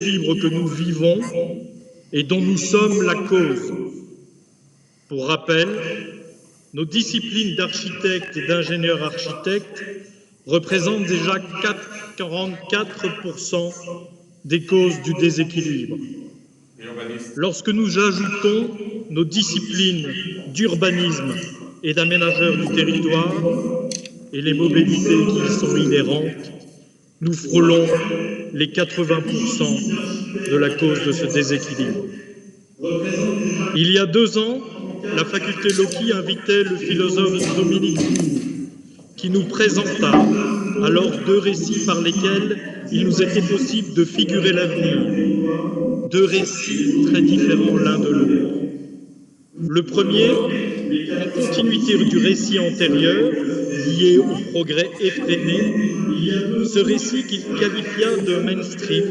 déséquilibre que nous vivons et dont nous sommes la cause. Pour rappel, nos disciplines d'architectes et d'ingénieurs architectes représentent déjà 44% des causes du déséquilibre. Lorsque nous ajoutons nos disciplines d'urbanisme et d'aménageurs du territoire et les mobilités qui y sont inhérentes, nous frôlons les 80% de la cause de ce déséquilibre. Il y a 2 ans, la faculté Loki invitait le philosophe Dominique Bourg, qui nous présenta alors 2 récits par lesquels il nous était possible de figurer l'avenir. 2 récits très différents l'un de l'autre. Le premier, en continuité du récit antérieur, lié au progrès effréné, ce récit qu'il qualifia de mainstream,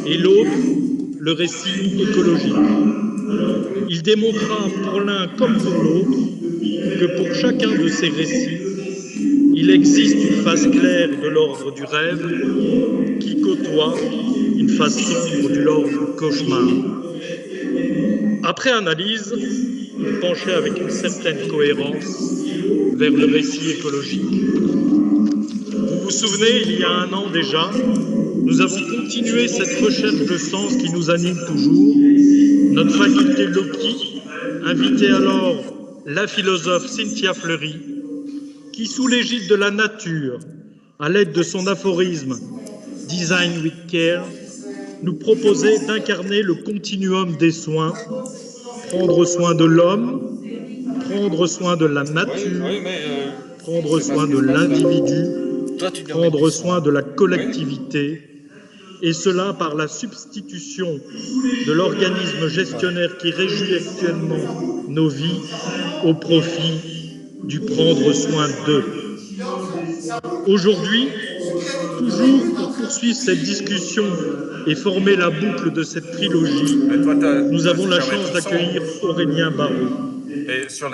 et l'autre, le récit écologique. Il démontra pour l'un comme pour l'autre que pour chacun de ces récits, il existe une face claire de l'ordre du rêve qui côtoie une face sombre de l'ordre du cauchemar. Après analyse, il penchait avec une certaine cohérence vers le récit écologique. Vous vous souvenez, il y a 1 an déjà, nous avons continué cette recherche de sens qui nous anime toujours. Notre faculté Loki invitait alors la philosophe Cynthia Fleury, qui, sous l'égide de la nature, à l'aide de son aphorisme « Design with care », nous proposait d'incarner le continuum des soins, prendre soin de l'homme, prendre soin de la nature, prendre soin de l'individu, prendre soin de la collectivité, et cela par la substitution de l'organisme gestionnaire qui régit actuellement nos vies au profit du prendre soin d'eux. Aujourd'hui, toujours pour poursuivre cette discussion et former la boucle de cette trilogie, nous avons la chance d'accueillir Aurélien Barraud.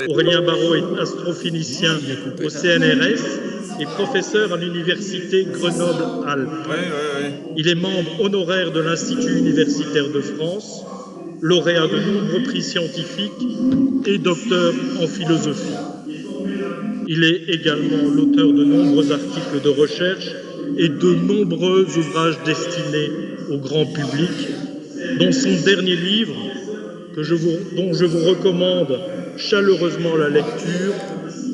Aurélien Barraud est astrophysicien au CNRS et professeur à l'université Grenoble-Alpes. Il est membre honoraire de l'Institut universitaire de France, lauréat de nombreux prix scientifiques et docteur en philosophie. Il est également l'auteur de nombreux articles de recherche et de nombreux ouvrages destinés au grand public, dont son dernier livre, dont je vous recommande chaleureusement la lecture,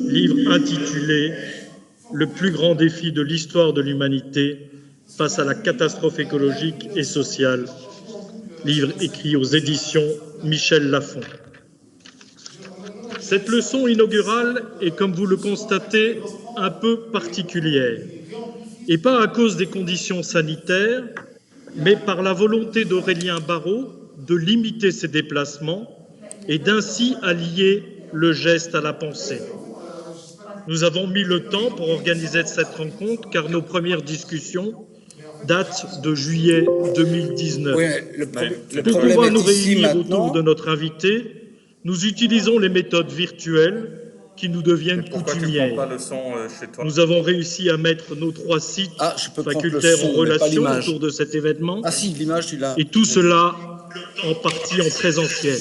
livre intitulé « Le plus grand défi de l'histoire de l'humanité face à la catastrophe écologique et sociale », livre écrit aux éditions Michel Lafon. Cette leçon inaugurale est, comme vous le constatez, un peu particulière, et pas à cause des conditions sanitaires, mais par la volonté d'Aurélien Barraud de limiter ses déplacements et d'ainsi allier le geste à la pensée. Nous avons mis le temps pour organiser cette rencontre, car nos premières discussions datent de juillet 2019. Pour pouvoir nous réunir autour de notre invité, nous utilisons les méthodes virtuelles qui nous deviennent coutumières. Nous avons réussi à mettre nos 3 sites facultaires en relation autour de cet événement, et tout cela en partie en présentiel.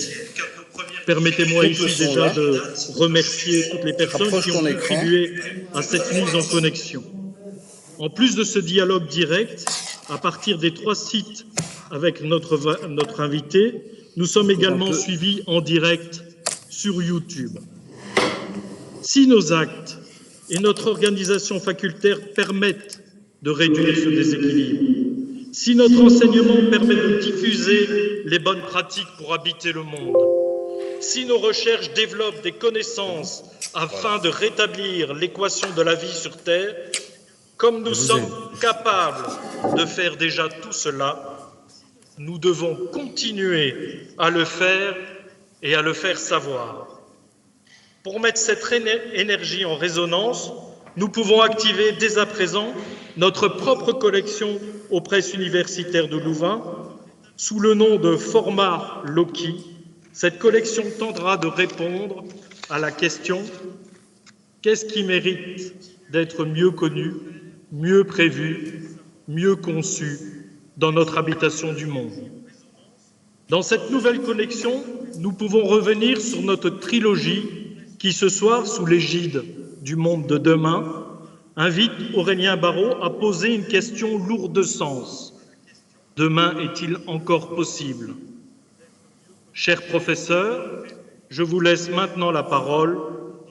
Permettez-moi ici déjà de remercier toutes les personnes qui ont contribué à cette mise en connexion. En plus de ce dialogue direct, à partir des 3 sites avec notre invité, nous sommes également suivis en direct sur YouTube. Si nos actes et notre organisation facultaire permettent de réduire ce déséquilibre, si notre enseignement permet de diffuser les bonnes pratiques pour habiter le monde, si nos recherches développent des connaissances afin de rétablir l'équation de la vie sur Terre, comme nous sommes capables de faire déjà tout cela, nous devons continuer à le faire et à le faire savoir. Pour mettre cette énergie en résonance, nous pouvons activer dès à présent notre propre collection aux presses universitaires de Louvain. Sous le nom de Format Loki, cette collection tendra de répondre à la question « Qu'est-ce qui mérite d'être mieux connu, mieux prévu, mieux conçu, dans notre habitation du monde. Dans cette nouvelle collection, nous pouvons revenir sur notre trilogie qui, ce soir, sous l'égide du monde de demain, invite Aurélien Barraud à poser une question lourde de sens. Demain est-il encore possible? Chers professeurs, je vous laisse maintenant la parole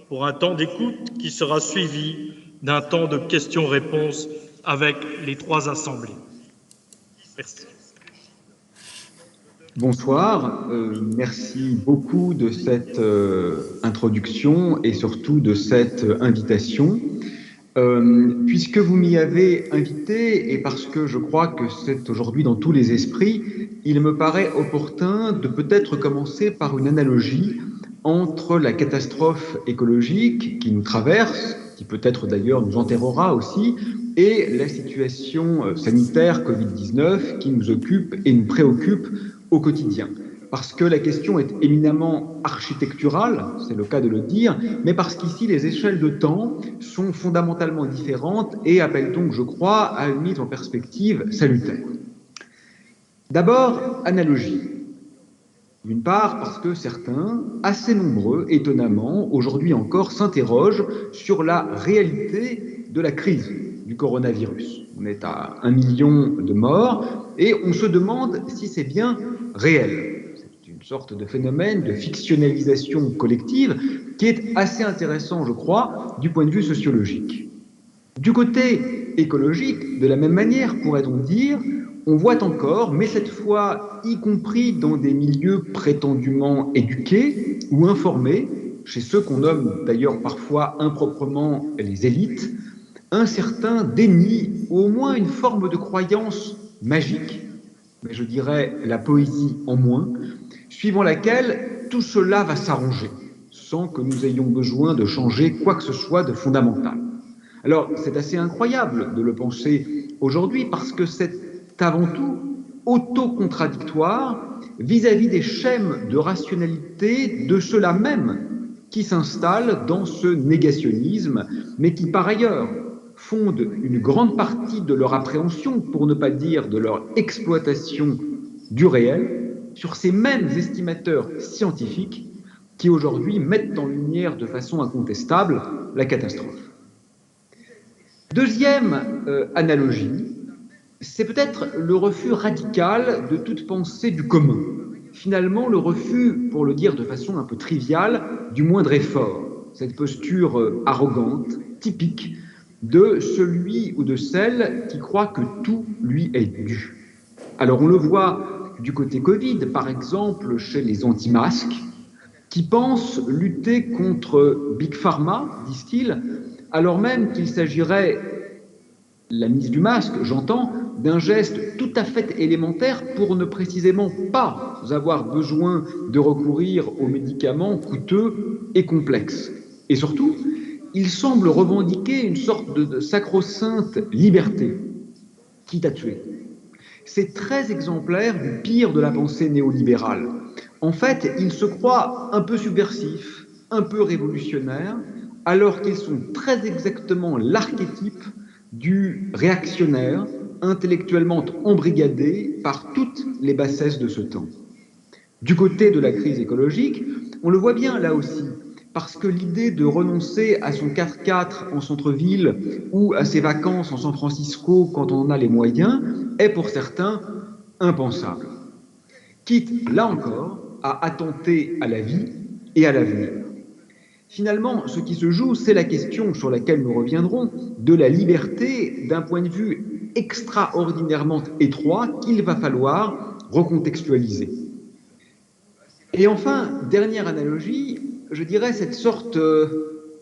pour un temps d'écoute qui sera suivi d'un temps de questions-réponses avec les trois assemblées. Merci. Bonsoir, merci beaucoup de cette introduction et surtout de cette invitation. Puisque vous m'y avez invité et parce que je crois que c'est aujourd'hui dans tous les esprits, il me paraît opportun de peut-être commencer par une analogie entre la catastrophe écologique qui nous traverse, qui peut-être d'ailleurs nous enterrera aussi, et la situation sanitaire Covid-19 qui nous occupe et nous préoccupe au quotidien. Parce que la question est éminemment architecturale, c'est le cas de le dire, mais parce qu'ici les échelles de temps sont fondamentalement différentes et appellent donc, je crois, à une mise en perspective salutaire. D'abord, analogie. D'une part, parce que certains, assez nombreux, étonnamment, aujourd'hui encore, s'interrogent sur la réalité de la crise du coronavirus. On est à 1 million de morts et on se demande si c'est bien réel. C'est une sorte de phénomène de fictionnalisation collective qui est assez intéressant, je crois, du point de vue sociologique. Du côté écologique, de la même manière, pourrait-on dire, on voit encore, mais cette fois, y compris dans des milieux prétendument éduqués ou informés, chez ceux qu'on nomme d'ailleurs parfois improprement les élites, un certain déni, ou au moins une forme de croyance magique, mais je dirais la poésie en moins, suivant laquelle tout cela va s'arranger, sans que nous ayons besoin de changer quoi que ce soit de fondamental. Alors, c'est assez incroyable de le penser aujourd'hui, parce que c'est avant tout auto-contradictoire vis-à-vis des schèmes de rationalité de ceux-là même qui s'installent dans ce négationnisme, mais qui par ailleurs fondent une grande partie de leur appréhension, pour ne pas dire de leur exploitation du réel, sur ces mêmes estimateurs scientifiques qui aujourd'hui mettent en lumière de façon incontestable la catastrophe. Deuxième analogie, c'est peut-être le refus radical de toute pensée du commun. Finalement, le refus, pour le dire de façon un peu triviale, du moindre effort. Cette posture arrogante, typique de celui ou de celle qui croit que tout lui est dû. Alors on le voit du côté Covid, par exemple, chez les anti-masques, qui pensent lutter contre Big Pharma, disent-ils, alors même qu'il s'agirait, la mise du masque, j'entends, d'un geste tout à fait élémentaire pour ne précisément pas avoir besoin de recourir aux médicaments coûteux et complexes. Et surtout, il semble revendiquer une sorte de sacro-sainte liberté, quitte à tuer. C'est très exemplaire du pire de la pensée néolibérale. En fait, ils se croient un peu subversifs, un peu révolutionnaires, alors qu'ils sont très exactement l'archétype du réactionnaire, intellectuellement embrigadé par toutes les bassesses de ce temps. Du côté de la crise écologique, on le voit bien là aussi, parce que l'idée de renoncer à son 4x4 en centre-ville ou à ses vacances en San Francisco quand on en a les moyens est pour certains impensable. Quitte, là encore, à attenter à la vie et à l'avenir. Finalement, ce qui se joue, c'est la question sur laquelle nous reviendrons de la liberté d'un point de vue extraordinairement étroit qu'il va falloir recontextualiser. Et enfin, dernière analogie, je dirais cette sorte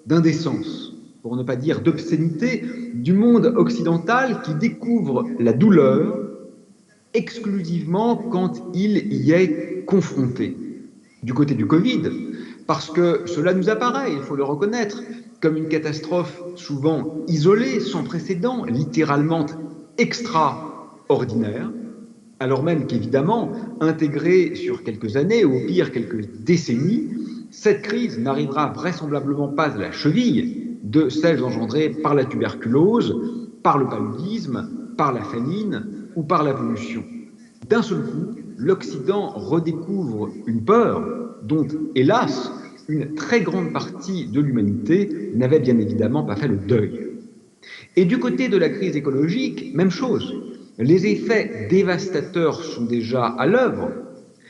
d'indécence, pour ne pas dire d'obscénité, du monde occidental qui découvre la douleur exclusivement quand il y est confronté. Du côté du Covid, parce que cela nous apparaît, il faut le reconnaître, comme une catastrophe souvent isolée, sans précédent, littéralement extraordinaire, alors même qu'évidemment, intégrée sur quelques années, ou au pire quelques décennies, cette crise n'arrivera vraisemblablement pas à la cheville de celles engendrées par la tuberculose, par le paludisme, par la famine ou par la pollution. D'un seul coup, l'Occident redécouvre une peur dont, hélas, une très grande partie de l'humanité n'avait bien évidemment pas fait le deuil. Et du côté de la crise écologique, même chose. Les effets dévastateurs sont déjà à l'œuvre,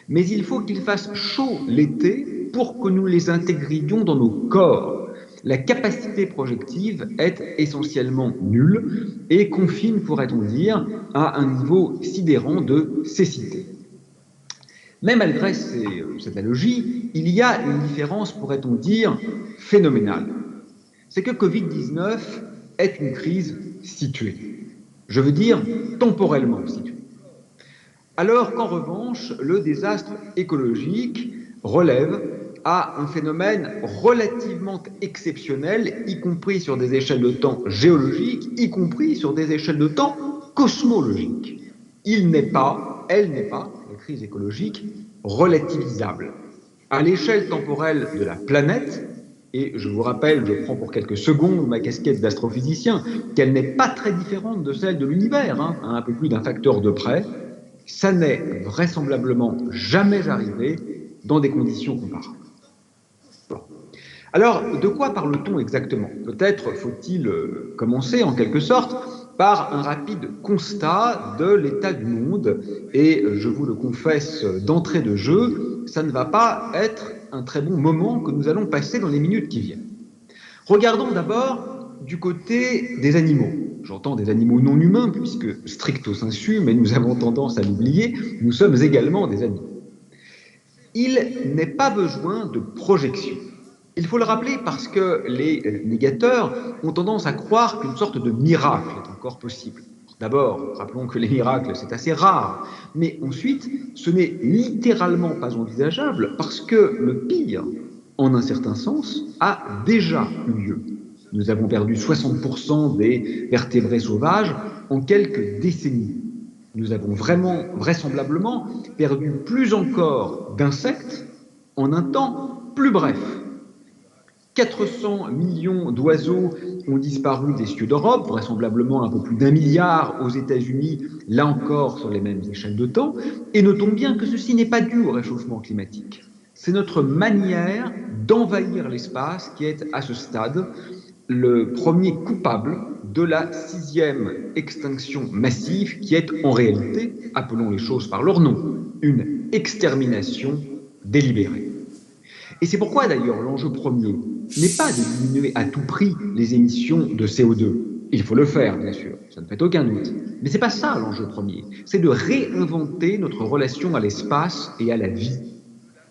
mais il faut qu'il fasse chaud l'été pour que nous les intégrions dans nos corps. La capacité projective est essentiellement nulle et confine, pourrait-on dire, à un niveau sidérant de cécité. Mais malgré cette analogie, il y a une différence, pourrait-on dire, phénoménale. C'est que Covid-19 est une crise située. Je veux dire temporellement située. Alors qu'en revanche, le désastre écologique relève à un phénomène relativement exceptionnel, y compris sur des échelles de temps géologiques, y compris sur des échelles de temps cosmologiques. Elle n'est pas, la crise écologique, relativisable. À l'échelle temporelle de la planète, et je vous rappelle, je prends pour quelques secondes ma casquette d'astrophysicien, qu'elle n'est pas très différente de celle de l'univers, à un peu plus d'un facteur de près, ça n'est vraisemblablement jamais arrivé dans des conditions comparables. Bon. Alors, de quoi parle-t-on exactement? Peut-être faut-il commencer en quelque sorte par un rapide constat de l'état du monde, et je vous le confesse d'entrée de jeu, ça ne va pas être un très bon moment que nous allons passer dans les minutes qui viennent. Regardons d'abord du côté des animaux. J'entends des animaux non humains, puisque stricto sensu, mais nous avons tendance à l'oublier, nous sommes également des animaux. Il n'est pas besoin de projection. Il faut le rappeler parce que les négateurs ont tendance à croire qu'une sorte de miracle est encore possible. D'abord, rappelons que les miracles, c'est assez rare, mais ensuite, ce n'est littéralement pas envisageable parce que le pire, en un certain sens, a déjà eu lieu. Nous avons perdu 60% des vertébrés sauvages en quelques décennies. Nous avons vraisemblablement perdu plus encore d'insectes en un temps plus bref. 400 millions d'oiseaux ont disparu des cieux d'Europe, vraisemblablement un peu plus d'1 milliard aux États-Unis, là encore sur les mêmes échelles de temps, et notons bien que ceci n'est pas dû au réchauffement climatique. C'est notre manière d'envahir l'espace qui est, à ce stade, le premier coupable de la 6e extinction massive qui est en réalité, appelons les choses par leur nom, une extermination délibérée. Et c'est pourquoi d'ailleurs l'enjeu premier n'est pas de diminuer à tout prix les émissions de CO2. Il faut le faire, bien sûr, ça ne fait aucun doute. Mais ce n'est pas ça l'enjeu premier, c'est de réinventer notre relation à l'espace et à la vie.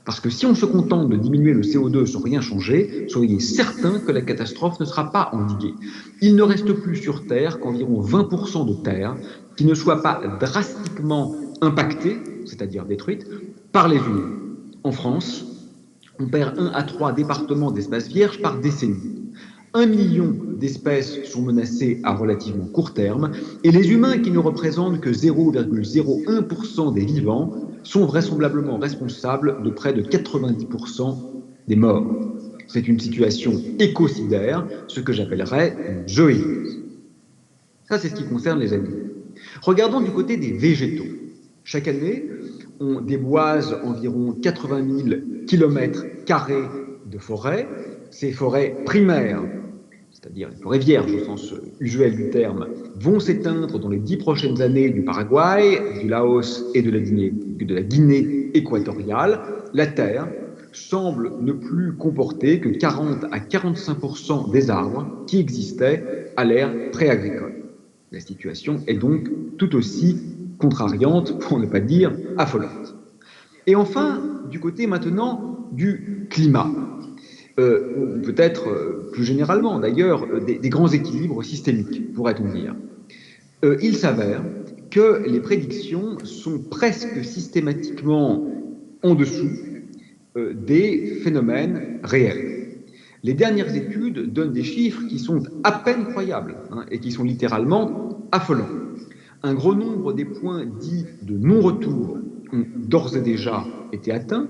Parce que si on se contente de diminuer le CO2 sans rien changer, soyez certains que la catastrophe ne sera pas endiguée. Il ne reste plus sur Terre qu'environ 20% de terre qui ne soit pas drastiquement impactée, c'est-à-dire détruite, par les humains. En France, on perd 1 à 3 départements d'espaces vierges par décennie. 1 million d'espèces sont menacées à relativement court terme, et les humains qui ne représentent que 0,01% des vivants sont vraisemblablement responsables de près de 90% des morts. C'est une situation écocidaire, ce que j'appellerais une zoéose. Ça, c'est ce qui concerne les animaux. Regardons du côté des végétaux. Chaque année, on déboise environ 80 000 km² de forêt. Ces forêts primaires, c'est-à-dire les forêts vierges au sens usuel du terme, vont s'éteindre dans les 10 prochaines années du Paraguay, du Laos et de la Guinée équatoriale. La Terre semble ne plus comporter que 40 à 45% des arbres qui existaient à l'ère pré-agricole. La situation est donc tout aussi contrariante, pour ne pas dire affolante. Et enfin, du côté maintenant du climat, peut-être plus généralement d'ailleurs, des grands équilibres systémiques, pourrait-on dire. Il s'avère que les prédictions sont presque systématiquement en dessous des phénomènes réels. Les dernières études donnent des chiffres qui sont à peine croyables et qui sont littéralement affolants. Un gros nombre des points dits de non-retour ont d'ores et déjà été atteints.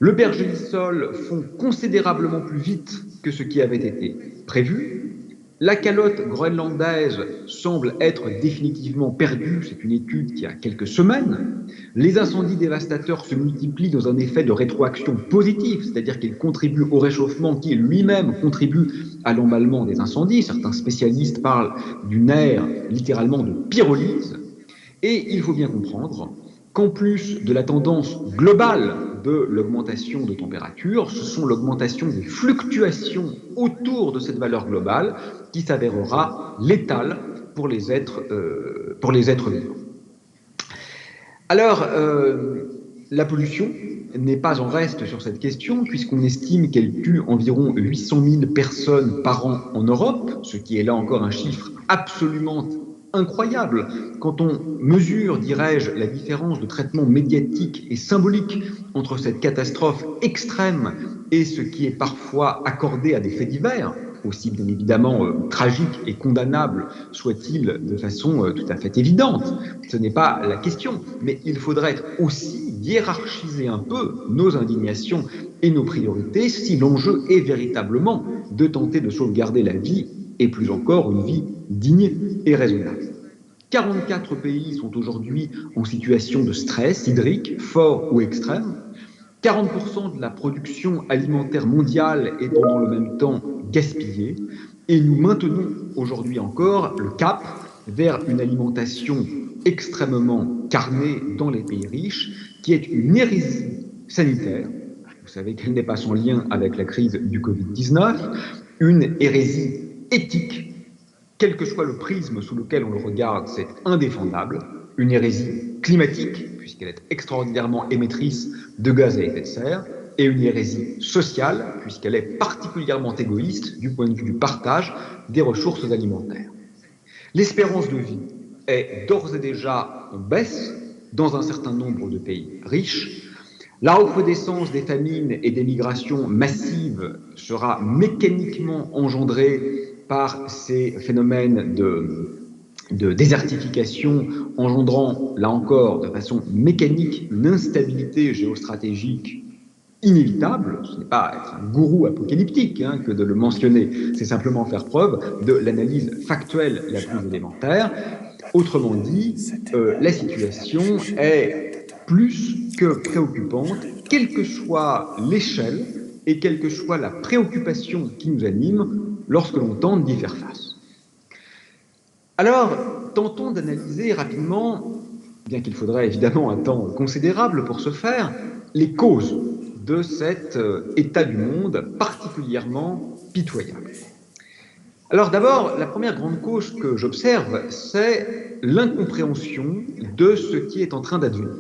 Le pergélisol fond considérablement plus vite que ce qui avait été prévu. La calotte groenlandaise semble être définitivement perdue, c'est une étude qui a quelques semaines. Les incendies dévastateurs se multiplient dans un effet de rétroaction positive, c'est-à-dire qu'ils contribuent au réchauffement qui lui-même contribue à l'emballement des incendies. Certains spécialistes parlent d'une ère littéralement de pyrolyse. Et il faut bien comprendre qu'en plus de la tendance globale de l'augmentation de température, ce sont l'augmentation des fluctuations autour de cette valeur globale qui s'avérera létale pour les êtres vivants. Alors, la pollution n'est pas en reste sur cette question, puisqu'on estime qu'elle tue environ 800 000 personnes par an en Europe, ce qui est là encore un chiffre absolument incroyable quand on mesure, dirais-je, la différence de traitement médiatique et symbolique entre cette catastrophe extrême et ce qui est parfois accordé à des faits divers, aussi bien évidemment tragiques et condamnables soit-il de façon tout à fait évidente. Ce n'est pas la question, mais il faudrait aussi hiérarchiser un peu nos indignations et nos priorités si l'enjeu est véritablement de tenter de sauvegarder la vie et plus encore une vie digne et raisonnable. 44 pays sont aujourd'hui en situation de stress hydrique, fort ou extrême. 40% de la production alimentaire mondiale est dans le même temps gaspillée. Et nous maintenons aujourd'hui encore le cap vers une alimentation extrêmement carnée dans les pays riches, qui est une hérésie sanitaire. Vous savez qu'elle n'est pas sans lien avec la crise du Covid-19, une hérésie éthique, quel que soit le prisme sous lequel on le regarde, c'est indéfendable. Une hérésie climatique, puisqu'elle est extraordinairement émettrice de gaz à effet de serre, et une hérésie sociale, puisqu'elle est particulièrement égoïste du point de vue du partage des ressources alimentaires. L'espérance de vie est d'ores et déjà en baisse dans un certain nombre de pays riches. La recrudescence des famines et des migrations massives sera mécaniquement engendrée par ces phénomènes de désertification, engendrant, là encore, de façon mécanique, une instabilité géostratégique inévitable. Ce n'est pas être un gourou apocalyptique que de le mentionner, c'est simplement faire preuve de l'analyse factuelle la plus élémentaire. Autrement dit, la situation est plus que préoccupante, quelle que soit l'échelle et quelle que soit la préoccupation qui nous anime lorsque l'on tente d'y faire face. Alors, tentons d'analyser rapidement, bien qu'il faudrait évidemment un temps considérable pour ce faire, les causes de cet état du monde particulièrement pitoyable. Alors d'abord, la première grande cause que j'observe, c'est l'incompréhension de ce qui est en train d'advenir.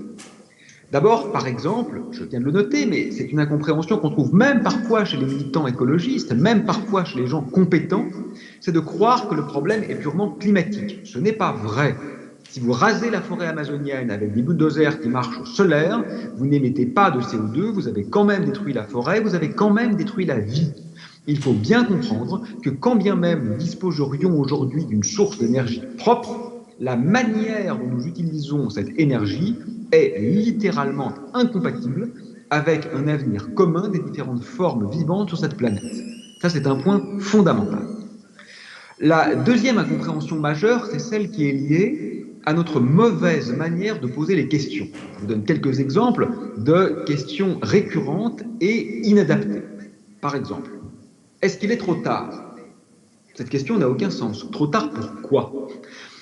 D'abord, par exemple, je viens de le noter, mais c'est une incompréhension qu'on trouve même parfois chez les militants écologistes, même parfois chez les gens compétents, c'est de croire que le problème est purement climatique. Ce n'est pas vrai. Si vous rasez la forêt amazonienne avec des bulldozers qui marchent au solaire, vous n'émettez pas de CO2, vous avez quand même détruit la forêt, vous avez quand même détruit la vie. Il faut bien comprendre que quand bien même nous disposerions aujourd'hui d'une source d'énergie propre, la manière dont nous utilisons cette énergie est littéralement incompatible avec un avenir commun des différentes formes vivantes sur cette planète. Ça, c'est un point fondamental. La deuxième incompréhension majeure, c'est celle qui est liée à notre mauvaise manière de poser les questions. Je vous donne quelques exemples de questions récurrentes et inadaptées. Par exemple, est-ce qu'il est trop tard? Cette question n'a aucun sens. Trop tard pourquoi?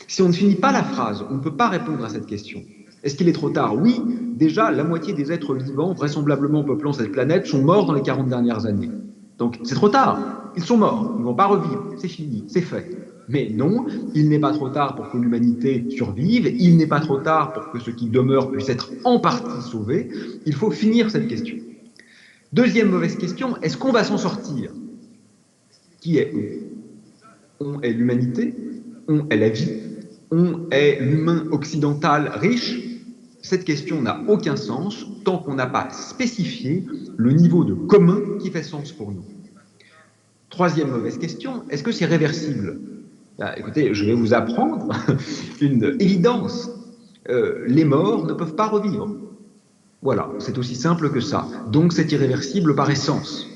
Si on ne finit pas la phrase, on ne peut pas répondre à cette question. Est-ce qu'il est trop tard? Oui, déjà, la moitié des êtres vivants, vraisemblablement peuplant cette planète, sont morts dans les 40 dernières années. Donc, c'est trop tard. Ils sont morts. Ils ne vont pas revivre. C'est fini. C'est fait. Mais non, il n'est pas trop tard pour que l'humanité survive. Il n'est pas trop tard pour que ce qui demeure puisse être en partie sauvé. Il faut finir cette question. Deuxième mauvaise question, est-ce qu'on va s'en sortir? Qui est on? On est l'humanité? On est la vie? On est l'humain occidental riche? Cette question n'a aucun sens tant qu'on n'a pas spécifié le niveau de commun qui fait sens pour nous. Troisième mauvaise question, est-ce que c'est réversible? Écoutez, je vais vous apprendre une évidence. Les morts ne peuvent pas revivre. Voilà, c'est aussi simple que ça. Donc c'est irréversible par essence.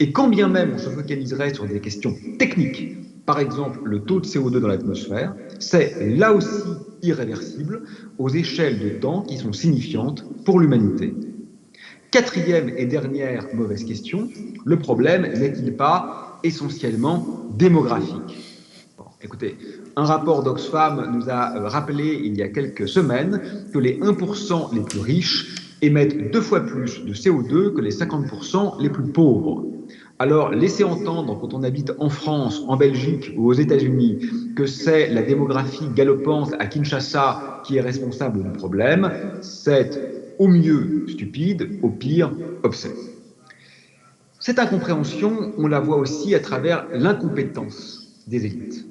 Et quand bien même on se focaliserait sur des questions techniques, par exemple le taux de CO2 dans l'atmosphère, c'est là aussi irréversible aux échelles de temps qui sont signifiantes pour l'humanité. Quatrième et dernière mauvaise question, le problème n'est-il pas essentiellement démographique? Bon, écoutez, un rapport d'Oxfam nous a rappelé il y a quelques semaines que les 1% les plus riches émettent 2 fois plus de CO2 que les 50% les plus pauvres. Alors, laisser entendre, quand on habite en France, en Belgique ou aux États-Unis, que c'est la démographie galopante à Kinshasa qui est responsable du problème, c'est au mieux stupide, au pire obscène. Cette incompréhension, on la voit aussi à travers l'incompétence des élites,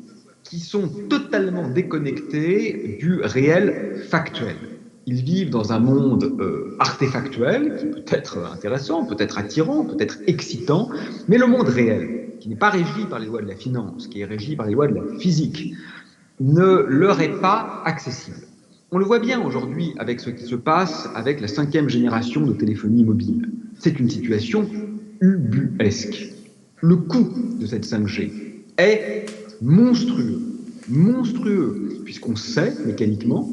qui sont totalement déconnectés du réel factuel. Ils vivent dans un monde artefactuel, qui peut être intéressant, peut être attirant, peut être excitant, mais le monde réel, qui n'est pas régi par les lois de la finance, qui est régi par les lois de la physique, ne leur est pas accessible. On le voit bien aujourd'hui avec ce qui se passe avec la 5e génération de téléphonie mobile. C'est une situation ubuesque. Le coût de cette 5G est monstrueux, puisqu'on sait mécaniquement,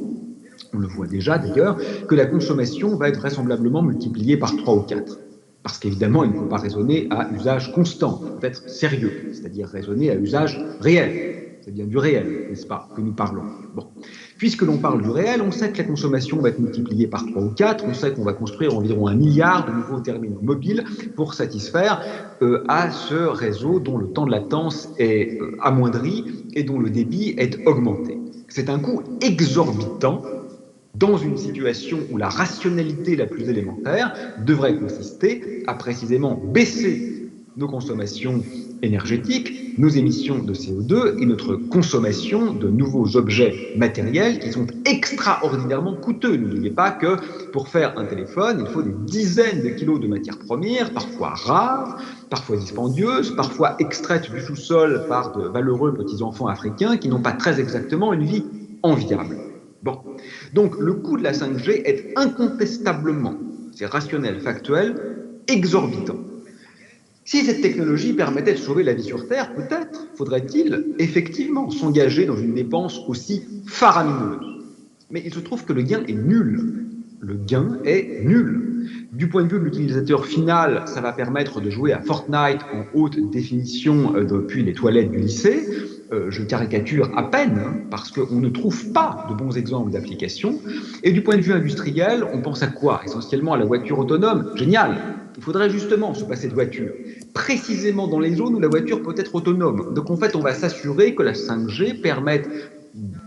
on le voit déjà d'ailleurs, que la consommation va être vraisemblablement multipliée par 3 ou 4. Parce qu'évidemment, il ne faut pas raisonner à usage constant, il faut être sérieux, c'est-à-dire raisonner à usage réel. C'est bien du réel, n'est-ce pas, que nous parlons. Bon. Puisque l'on parle du réel, on sait que la consommation va être multipliée par 3 ou 4, on sait qu'on va construire environ 1 milliard de nouveaux terminaux mobiles pour satisfaire à ce réseau dont le temps de latence est amoindri et dont le débit est augmenté. C'est un coût exorbitant dans une situation où la rationalité la plus élémentaire devrait consister à précisément baisser nos consommations énergétiques, nos émissions de CO2 et notre consommation de nouveaux objets matériels qui sont extraordinairement coûteux. N'oubliez pas que pour faire un téléphone, il faut des dizaines de kilos de matières premières, parfois rares, parfois dispendieuses, parfois extraites du sous-sol par de valeureux petits-enfants africains qui n'ont pas très exactement une vie enviable. Bon. Donc le coût de la 5G est incontestablement, c'est rationnel, factuel, exorbitant. Si cette technologie permettait de sauver la vie sur Terre, peut-être faudrait-il effectivement s'engager dans une dépense aussi faramineuse. Mais il se trouve que le gain est nul. Le gain est nul. Du point de vue de l'utilisateur final, ça va permettre de jouer à Fortnite en haute définition depuis les toilettes du lycée. Je caricature à peine, parce qu'on ne trouve pas de bons exemples d'application. Et du point de vue industriel, on pense à quoi? Essentiellement à la voiture autonome. Génial! Il faudrait justement se passer de voiture, précisément dans les zones où la voiture peut être autonome. Donc en fait, on va s'assurer que la 5G permette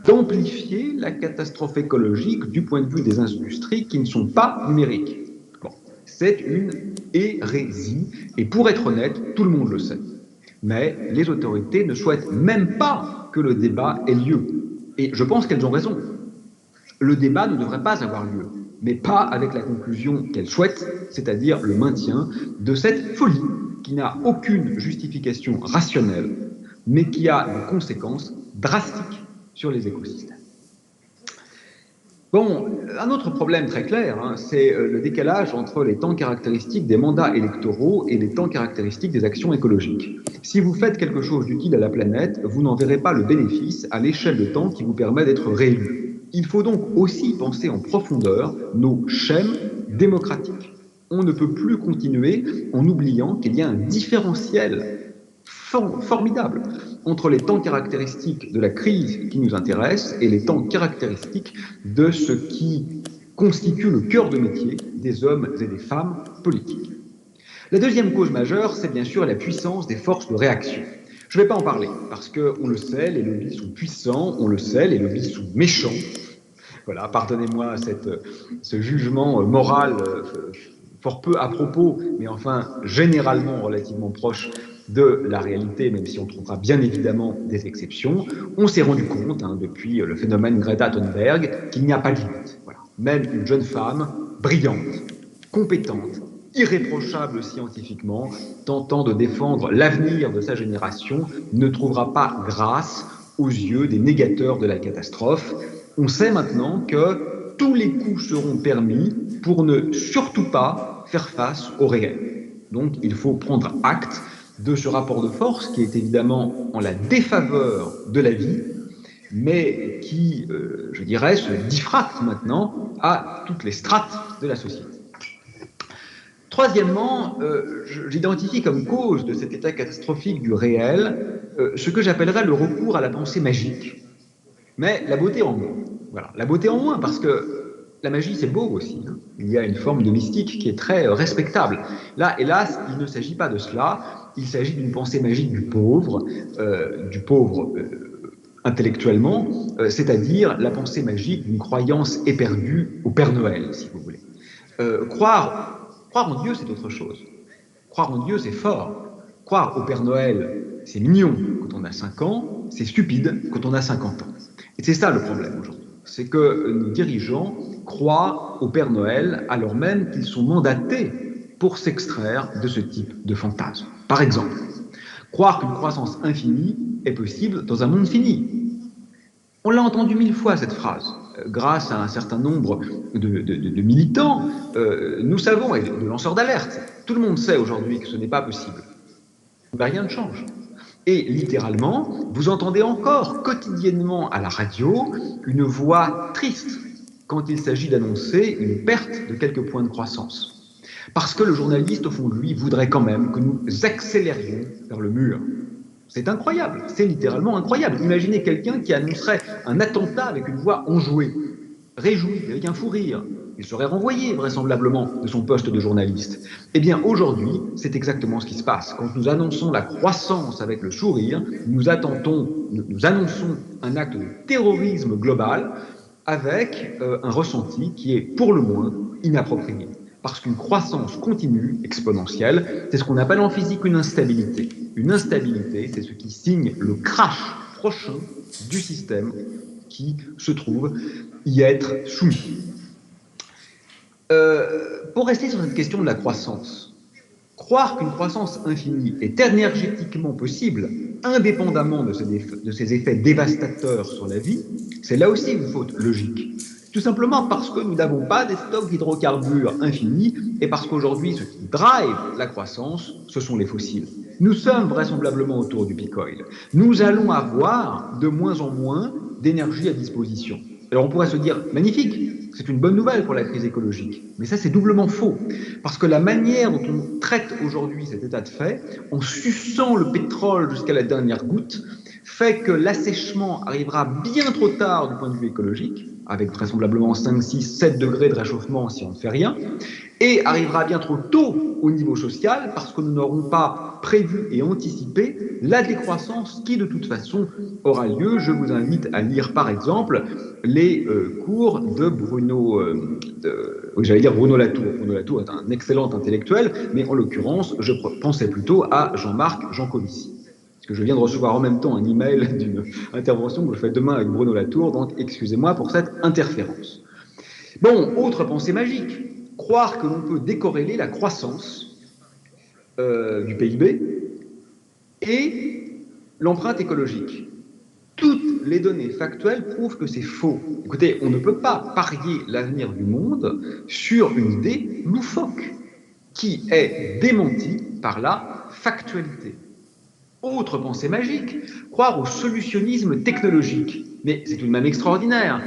d'amplifier la catastrophe écologique du point de vue des industries qui ne sont pas numériques. Bon, c'est une hérésie, et pour être honnête, tout le monde le sait. Mais les autorités ne souhaitent même pas que le débat ait lieu. Et je pense qu'elles ont raison. Le débat ne devrait pas avoir lieu, mais pas avec la conclusion qu'elles souhaitent, c'est-à-dire le maintien de cette folie qui n'a aucune justification rationnelle, mais qui a des conséquences drastiques sur les écosystèmes. Bon, un autre problème très clair, c'est le décalage entre les temps caractéristiques des mandats électoraux et les temps caractéristiques des actions écologiques. Si vous faites quelque chose d'utile à la planète, vous n'en verrez pas le bénéfice à l'échelle de temps qui vous permet d'être réélu. Il faut donc aussi penser en profondeur nos schèmes démocratiques. On ne peut plus continuer en oubliant qu'il y a un différentiel formidable entre les temps caractéristiques de la crise qui nous intéresse et les temps caractéristiques de ce qui constitue le cœur de métier des hommes et des femmes politiques. La deuxième cause majeure, c'est bien sûr la puissance des forces de réaction. Je ne vais pas en parler, parce qu'on le sait, les lobbies sont puissants, on le sait, les lobbies sont méchants. Voilà, pardonnez-moi ce jugement moral fort peu à propos, mais enfin généralement relativement proche de la réalité, même si on trouvera bien évidemment des exceptions. On s'est rendu compte, depuis le phénomène Greta Thunberg, qu'il n'y a pas de limite. Voilà. Même une jeune femme brillante, compétente, irréprochable scientifiquement, tentant de défendre l'avenir de sa génération, ne trouvera pas grâce aux yeux des négateurs de la catastrophe. On sait maintenant que tous les coups seront permis pour ne surtout pas faire face au réel. Donc il faut prendre acte de ce rapport de force qui est évidemment en la défaveur de la vie, mais qui, je dirais, se diffracte maintenant à toutes les strates de la société. Troisièmement, j'identifie comme cause de cet état catastrophique du réel ce que j'appellerais le recours à la pensée magique, mais la beauté en moins. Voilà, la beauté en moins, parce que la magie, c'est beau aussi. Hein. Il y a une forme de mystique qui est très respectable. Là, hélas, il ne s'agit pas de cela. Il s'agit d'une pensée magique du pauvre intellectuellement, c'est-à-dire la pensée magique d'une croyance éperdue au Père Noël, si vous voulez. Croire en Dieu, c'est autre chose. Croire en Dieu, c'est fort. Croire au Père Noël, c'est mignon quand on a 5 ans, c'est stupide quand on a 50 ans. Et c'est ça le problème aujourd'hui. C'est que nos dirigeants croient au Père Noël alors même qu'ils sont mandatés pour s'extraire de ce type de fantasme. Par exemple, croire qu'une croissance infinie est possible dans un monde fini. On l'a entendu 1000 fois cette phrase. Grâce à un certain nombre de militants, nous savons, et de lanceurs d'alerte, tout le monde sait aujourd'hui que ce n'est pas possible. Mais rien ne change. Et littéralement, vous entendez encore quotidiennement à la radio une voix triste quand il s'agit d'annoncer une perte de quelques points de croissance. Parce que le journaliste, au fond de lui, voudrait quand même que nous accélérions vers le mur. C'est incroyable, c'est littéralement incroyable. Imaginez quelqu'un qui annoncerait un attentat avec une voix enjouée, réjouie, avec un fou rire. Il serait renvoyé vraisemblablement de son poste de journaliste. Eh bien aujourd'hui, c'est exactement ce qui se passe. Quand nous annonçons la croissance avec le sourire, nous annonçons un acte de terrorisme global avec un ressenti qui est pour le moins inapproprié. Parce qu'une croissance continue, exponentielle, c'est ce qu'on appelle en physique une instabilité. Une instabilité, c'est ce qui signe le crash prochain du système qui se trouve y être soumis. Pour rester sur cette question de la croissance, croire qu'une croissance infinie est énergétiquement possible, indépendamment de ses effets dévastateurs sur la vie, c'est là aussi une faute logique. Tout simplement parce que nous n'avons pas des stocks d'hydrocarbures infinis et parce qu'aujourd'hui, ce qui drive la croissance, ce sont les fossiles. Nous sommes vraisemblablement autour du peak oil. Nous allons avoir de moins en moins d'énergie à disposition. Alors on pourrait se dire, magnifique, c'est une bonne nouvelle pour la crise écologique. Mais ça, c'est doublement faux. Parce que la manière dont on traite aujourd'hui cet état de fait, en suçant le pétrole jusqu'à la dernière goutte, fait que l'assèchement arrivera bien trop tard du point de vue écologique, avec vraisemblablement 5, 6, 7 degrés de réchauffement si on ne fait rien, et arrivera bien trop tôt au niveau social parce que nous n'aurons pas prévu et anticipé la décroissance qui de toute façon aura lieu. Je vous invite à lire par exemple les cours de Bruno Latour. Bruno Latour est un excellent intellectuel, mais en l'occurrence je pensais plutôt à Jean-Marc Jancovici. Que je viens de recevoir en même temps un email d'une intervention que je fais demain avec Bruno Latour, donc excusez-moi pour cette interférence. Bon, autre pensée magique, croire que l'on peut décorréler la croissance du PIB et l'empreinte écologique. Toutes les données factuelles prouvent que c'est faux. Écoutez, on ne peut pas parier l'avenir du monde sur une idée loufoque qui est démentie par la factualité. Autre pensée magique, croire au solutionnisme technologique. Mais c'est tout de même extraordinaire.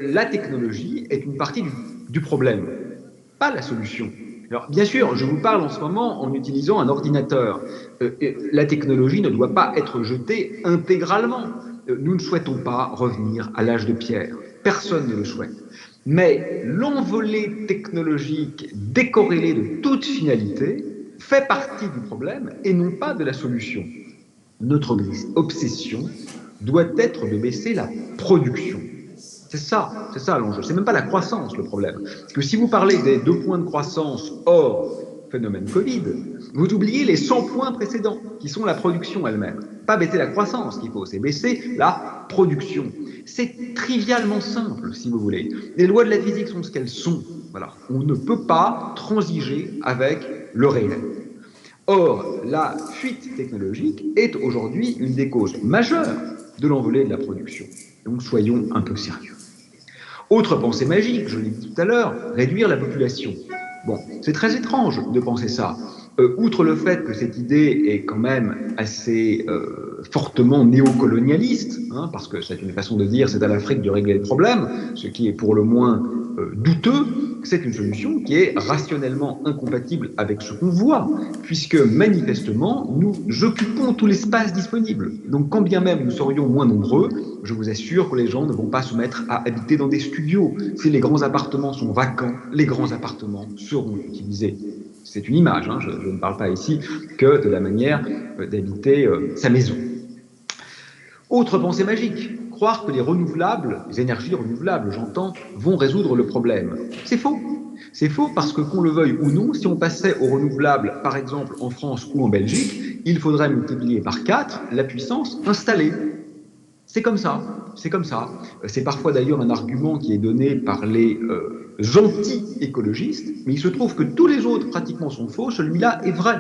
La technologie est une partie du problème, pas la solution. Alors, bien sûr, je vous parle en ce moment en utilisant un ordinateur. La technologie ne doit pas être jetée intégralement. Nous ne souhaitons pas revenir à l'âge de pierre. Personne ne le souhaite. Mais l'envolée technologique décorrélée de toute finalité fait partie du problème et non pas de la solution. Notre obsession doit être de baisser la production. C'est ça l'enjeu. C'est même pas la croissance le problème. Parce que si vous parlez des 2 points de croissance hors phénomène Covid, vous oubliez les 100 points précédents, qui sont la production elle-même. Pas baisser la croissance qu'il faut, c'est baisser la production. C'est trivialement simple, si vous voulez. Les lois de la physique sont ce qu'elles sont. Voilà. On ne peut pas transiger avec le réel. Or, la fuite technologique est aujourd'hui une des causes majeures de l'envolée de la production. Donc, soyons un peu sérieux. Autre pensée magique, je l'ai dit tout à l'heure, réduire la population. Bon, c'est très étrange de penser ça. Outre le fait que cette idée est quand même assez fortement néocolonialiste, hein, parce que c'est une façon de dire c'est à l'Afrique de régler le problème, ce qui est pour le moins douteux, c'est une solution qui est rationnellement incompatible avec ce qu'on voit, puisque manifestement nous occupons tout l'espace disponible. Donc quand bien même nous serions moins nombreux, je vous assure que les gens ne vont pas se mettre à habiter dans des studios. Si les grands appartements sont vacants, les grands appartements seront utilisés. C'est une image, hein, je ne parle pas ici que de la manière d'habiter sa maison. Autre pensée magique, croire que les renouvelables, les énergies renouvelables, j'entends, vont résoudre le problème. C'est faux. C'est faux parce que, qu'on le veuille ou non, si on passait aux renouvelables, par exemple en France ou en Belgique, il faudrait multiplier par 4 la puissance installée. C'est comme ça, c'est comme ça. C'est parfois d'ailleurs un argument qui est donné par les anti-écologistes, mais il se trouve que tous les autres pratiquement sont faux, celui-là est vrai.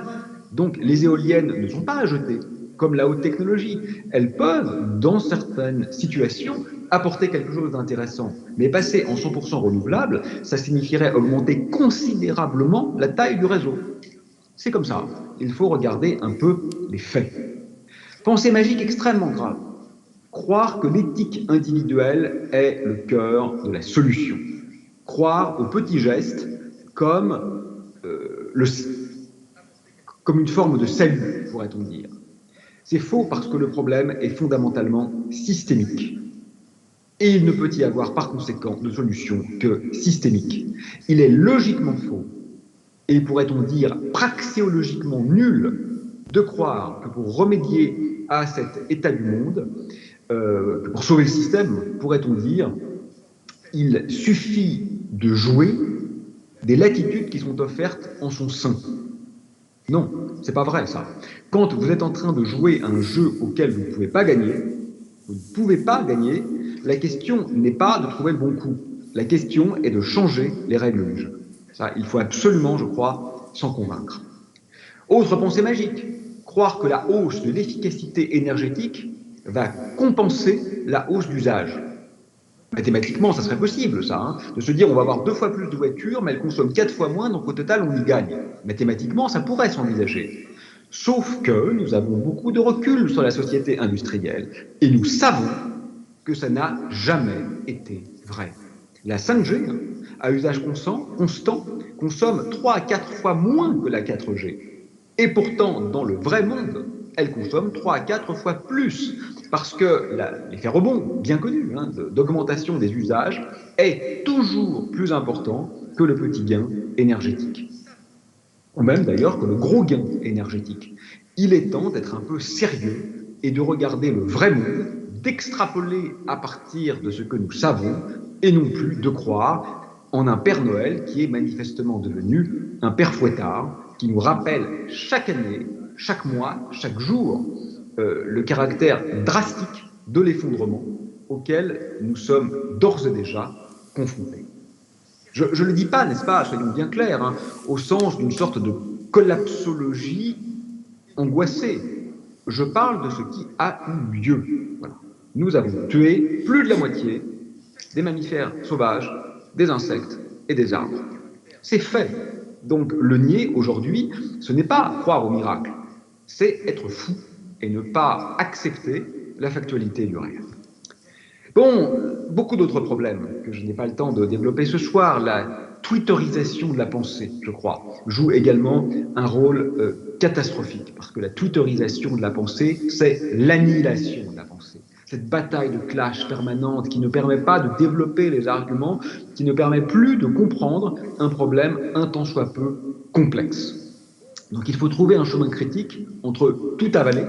Donc les éoliennes ne sont pas à jeter, comme la haute technologie. Elles peuvent, dans certaines situations, apporter quelque chose d'intéressant. Mais passer en 100% renouvelable, ça signifierait augmenter considérablement la taille du réseau. C'est comme ça. Il faut regarder un peu les faits. Pensée magique extrêmement grave. Croire que l'éthique individuelle est le cœur de la solution. Croire aux petits gestes comme, comme une forme de salut, pourrait-on dire. C'est faux parce que le problème est fondamentalement systémique. Et il ne peut y avoir par conséquent de solution que systémique. Il est logiquement faux, et pourrait-on dire praxéologiquement nul, de croire que pour remédier à cet état du monde, pour sauver le système, pourrait-on dire, il suffit de jouer des latitudes qui sont offertes en son sein. Non, c'est pas vrai ça. Quand vous êtes en train de jouer un jeu auquel vous ne pouvez pas gagner, la question n'est pas de trouver le bon coup. La question est de changer les règles du jeu. Ça, il faut absolument, je crois, s'en convaincre. Autre pensée magique, croire que la hausse de l'efficacité énergétique va compenser la hausse d'usage. Mathématiquement, ça serait possible, ça, hein, de se dire on va avoir 2 fois plus de voitures, mais elles consomment 4 fois moins, donc au total, on y gagne. Mathématiquement, ça pourrait s'envisager. Sauf que nous avons beaucoup de recul sur la société industrielle, et nous savons que ça n'a jamais été vrai. La 5G, à usage constant, consomme 3 à 4 fois moins que la 4G. Et pourtant, dans le vrai monde, elle consomme 3 à 4 fois plus, parce que l'effet rebond, bien connu, hein, d'augmentation des usages, est toujours plus important que le petit gain énergétique. Ou même d'ailleurs que le gros gain énergétique. Il est temps d'être un peu sérieux et de regarder le vrai monde, d'extrapoler à partir de ce que nous savons, et non plus de croire en un Père Noël qui est manifestement devenu un Père Fouettard, qui nous rappelle chaque année, chaque mois, chaque jour, le caractère drastique de l'effondrement auquel nous sommes d'ores et déjà confrontés. Je ne le dis pas, n'est-ce pas, soyons bien clairs, hein, au sens d'une sorte de collapsologie angoissée. Je parle de ce qui a eu lieu. Voilà. Nous avons tué plus de la moitié des mammifères sauvages, des insectes et des arbres. C'est fait. Donc le nier aujourd'hui, ce n'est pas croire au miracle, c'est être fou et ne pas accepter la factualité du réel. Bon, beaucoup d'autres problèmes que je n'ai pas le temps de développer ce soir. La twitterisation de la pensée, je crois, joue également un rôle catastrophique, parce que la twitterisation de la pensée, c'est l'annihilation de la pensée. Cette bataille de clash permanente qui ne permet pas de développer les arguments, qui ne permet plus de comprendre un problème un tant soit peu complexe. Donc il faut trouver un chemin critique entre tout avaler,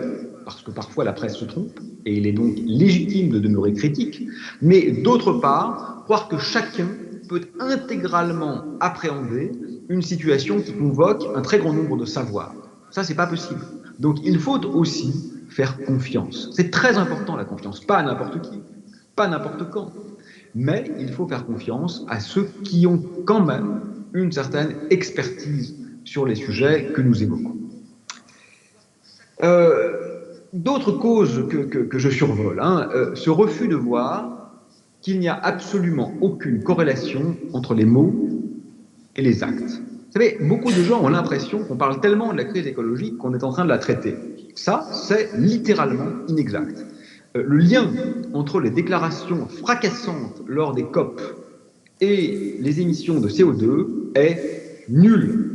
parce que parfois la presse se trompe, et il est donc légitime de demeurer critique, mais d'autre part, croire que chacun peut intégralement appréhender une situation qui convoque un très grand nombre de savoirs. Ça, c'est pas possible. Donc il faut aussi faire confiance. C'est très important la confiance, pas à n'importe qui, pas n'importe quand, mais il faut faire confiance à ceux qui ont quand même une certaine expertise sur les sujets que nous évoquons. D'autres causes que je survole, hein, ce refus de voir qu'il n'y a absolument aucune corrélation entre les mots et les actes. Vous savez, beaucoup de gens ont l'impression qu'on parle tellement de la crise écologique qu'on est en train de la traiter. Ça, c'est littéralement inexact. Le lien entre les déclarations fracassantes lors des COP et les émissions de CO2 est nul.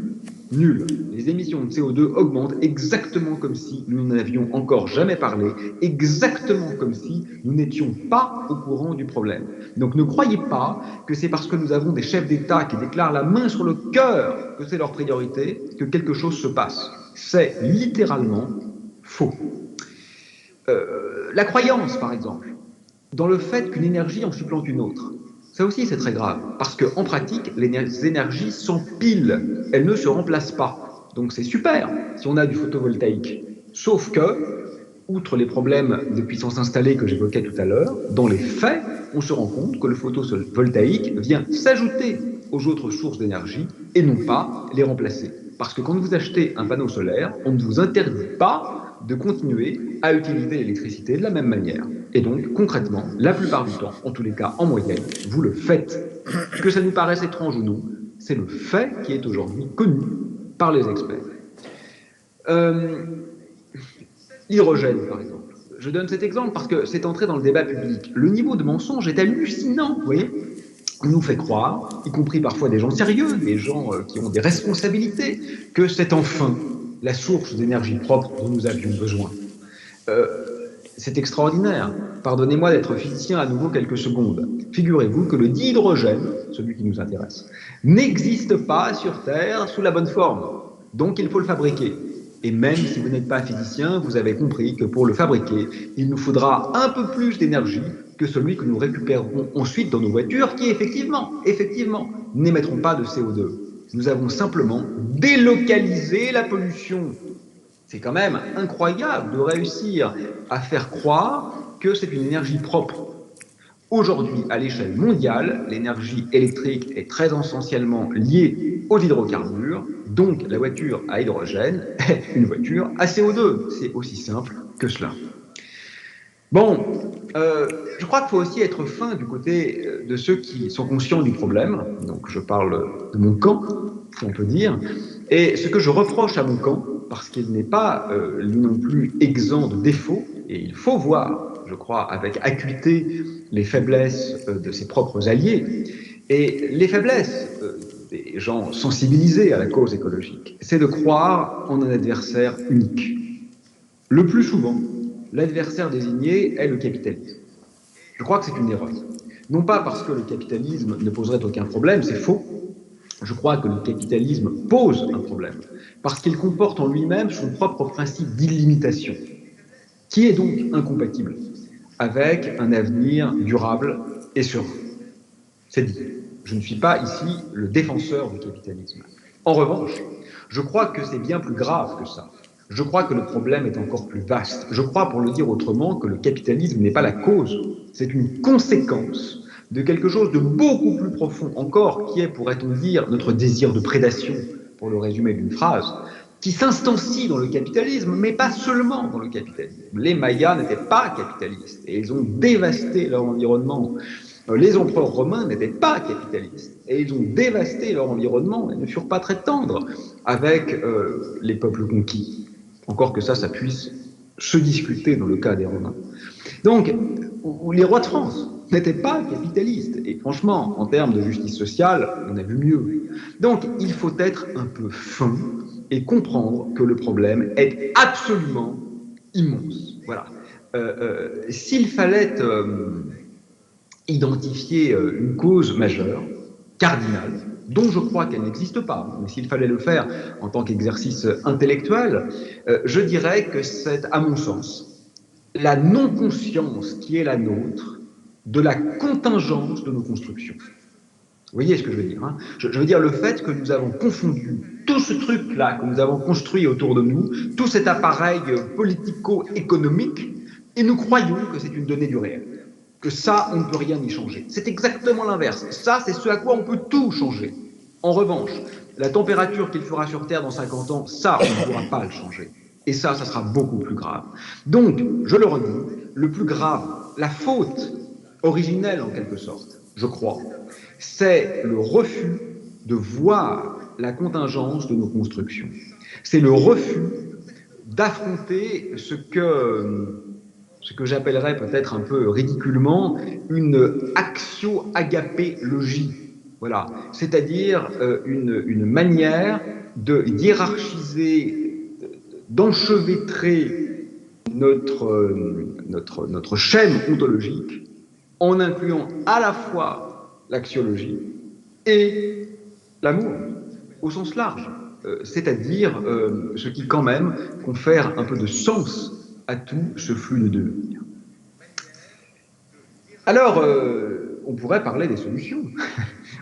Nul. Les émissions de CO2 augmentent exactement comme si nous n'en avions encore jamais parlé, exactement comme si nous n'étions pas au courant du problème. Donc ne croyez pas que c'est parce que nous avons des chefs d'État qui déclarent la main sur le cœur que c'est leur priorité que quelque chose se passe. C'est littéralement faux. La croyance, par exemple, dans le fait qu'une énergie en supplante une autre. Ça aussi, c'est très grave, parce qu'en pratique, les énergies s'empilent, elles ne se remplacent pas. Donc c'est super si on a du photovoltaïque. Sauf que, outre les problèmes de puissance installée que j'évoquais tout à l'heure, dans les faits, on se rend compte que le photovoltaïque vient s'ajouter aux autres sources d'énergie et non pas les remplacer. Parce que quand vous achetez un panneau solaire, on ne vous interdit pas de continuer à utiliser l'électricité de la même manière. Et donc, concrètement, la plupart du temps, en tous les cas en moyenne, vous le faites. Que ça nous paraisse étrange ou non, c'est le fait qui est aujourd'hui connu par les experts. L'hydrogène, par exemple. Je donne cet exemple parce que c'est entré dans le débat public. Le niveau de mensonge est hallucinant, vous voyez. On nous fait croire, y compris parfois des gens sérieux, des gens qui ont des responsabilités, que c'est enfin la source d'énergie propre dont nous avions besoin. C'est extraordinaire. Pardonnez-moi d'être physicien à nouveau quelques secondes. Figurez-vous que le dihydrogène, celui qui nous intéresse, n'existe pas sur Terre sous la bonne forme. Donc il faut le fabriquer. Et même si vous n'êtes pas physicien, vous avez compris que pour le fabriquer, il nous faudra un peu plus d'énergie que celui que nous récupérerons ensuite dans nos voitures, qui effectivement, n'émettront pas de CO2. Nous avons simplement délocalisé la pollution. C'est quand même incroyable de réussir à faire croire que c'est une énergie propre. Aujourd'hui, à l'échelle mondiale, l'énergie électrique est très essentiellement liée aux hydrocarbures, donc la voiture à hydrogène est une voiture à CO2. C'est aussi simple que cela. Bon, je crois qu'il faut aussi être fin du côté de ceux qui sont conscients du problème. Donc je parle de mon camp, si on peut dire. Et ce que je reproche à mon camp, parce qu'il n'est pas lui non plus exempt de défauts, et il faut voir, je crois, avec acuité les faiblesses de ses propres alliés, et les faiblesses des gens sensibilisés à la cause écologique, c'est de croire en un adversaire unique. Le plus souvent, l'adversaire désigné est le capitalisme. Je crois que c'est une erreur. Non pas parce que le capitalisme ne poserait aucun problème, c'est faux. Je crois que le capitalisme pose un problème, parce qu'il comporte en lui-même son propre principe d'illimitation, qui est donc incompatible avec un avenir durable et serein. C'est dit. Je ne suis pas ici le défenseur du capitalisme. En revanche, je crois que c'est bien plus grave que ça. Je crois que le problème est encore plus vaste. Je crois, pour le dire autrement, que le capitalisme n'est pas la cause, c'est une conséquence de quelque chose de beaucoup plus profond encore, qui est, pourrait-on dire, notre désir de prédation, pour le résumer d'une phrase, qui s'instancie dans le capitalisme, mais pas seulement dans le capitalisme. Les Mayas n'étaient pas capitalistes, et ils ont dévasté leur environnement. Les empereurs romains n'étaient pas capitalistes, et ils ont dévasté leur environnement, et ne furent pas très tendres avec les peuples conquis. Encore que ça puisse se discuter dans le cas des Romains. Donc, les rois de France n'étaient pas capitalistes. Et franchement, en termes de justice sociale, on a vu mieux. Donc, il faut être un peu fin et comprendre que le problème est absolument immense. Voilà. S'il fallait identifier une cause majeure, cardinale, dont je crois qu'elle n'existe pas, mais s'il fallait le faire en tant qu'exercice intellectuel, je dirais que c'est, à mon sens, la non-conscience qui est la nôtre de la contingence de nos constructions. Vous voyez ce que je veux dire, hein? Je veux dire le fait que nous avons confondu tout ce truc-là que nous avons construit autour de nous, tout cet appareil politico-économique, et nous croyons que c'est une donnée du réel. Que ça, on ne peut rien y changer. C'est exactement l'inverse. Ça, c'est ce à quoi on peut tout changer. En revanche, la température qu'il fera sur Terre dans 50 ans, ça, on ne pourra pas le changer. Et ça sera beaucoup plus grave. Donc, je le redis, le plus grave, la faute originelle en quelque sorte, je crois, c'est le refus de voir la contingence de nos constructions. C'est le refus d'affronter ce que j'appellerais peut-être un peu ridiculement une axio-agapélogie. Voilà, c'est-à-dire une manière de hiérarchiser, d'enchevêtrer notre chaîne ontologique en incluant à la fois l'axiologie et l'amour, au sens large, c'est-à-dire ce qui quand même confère un peu de sens à tout ce flux de devenir. Alors, on pourrait parler des solutions.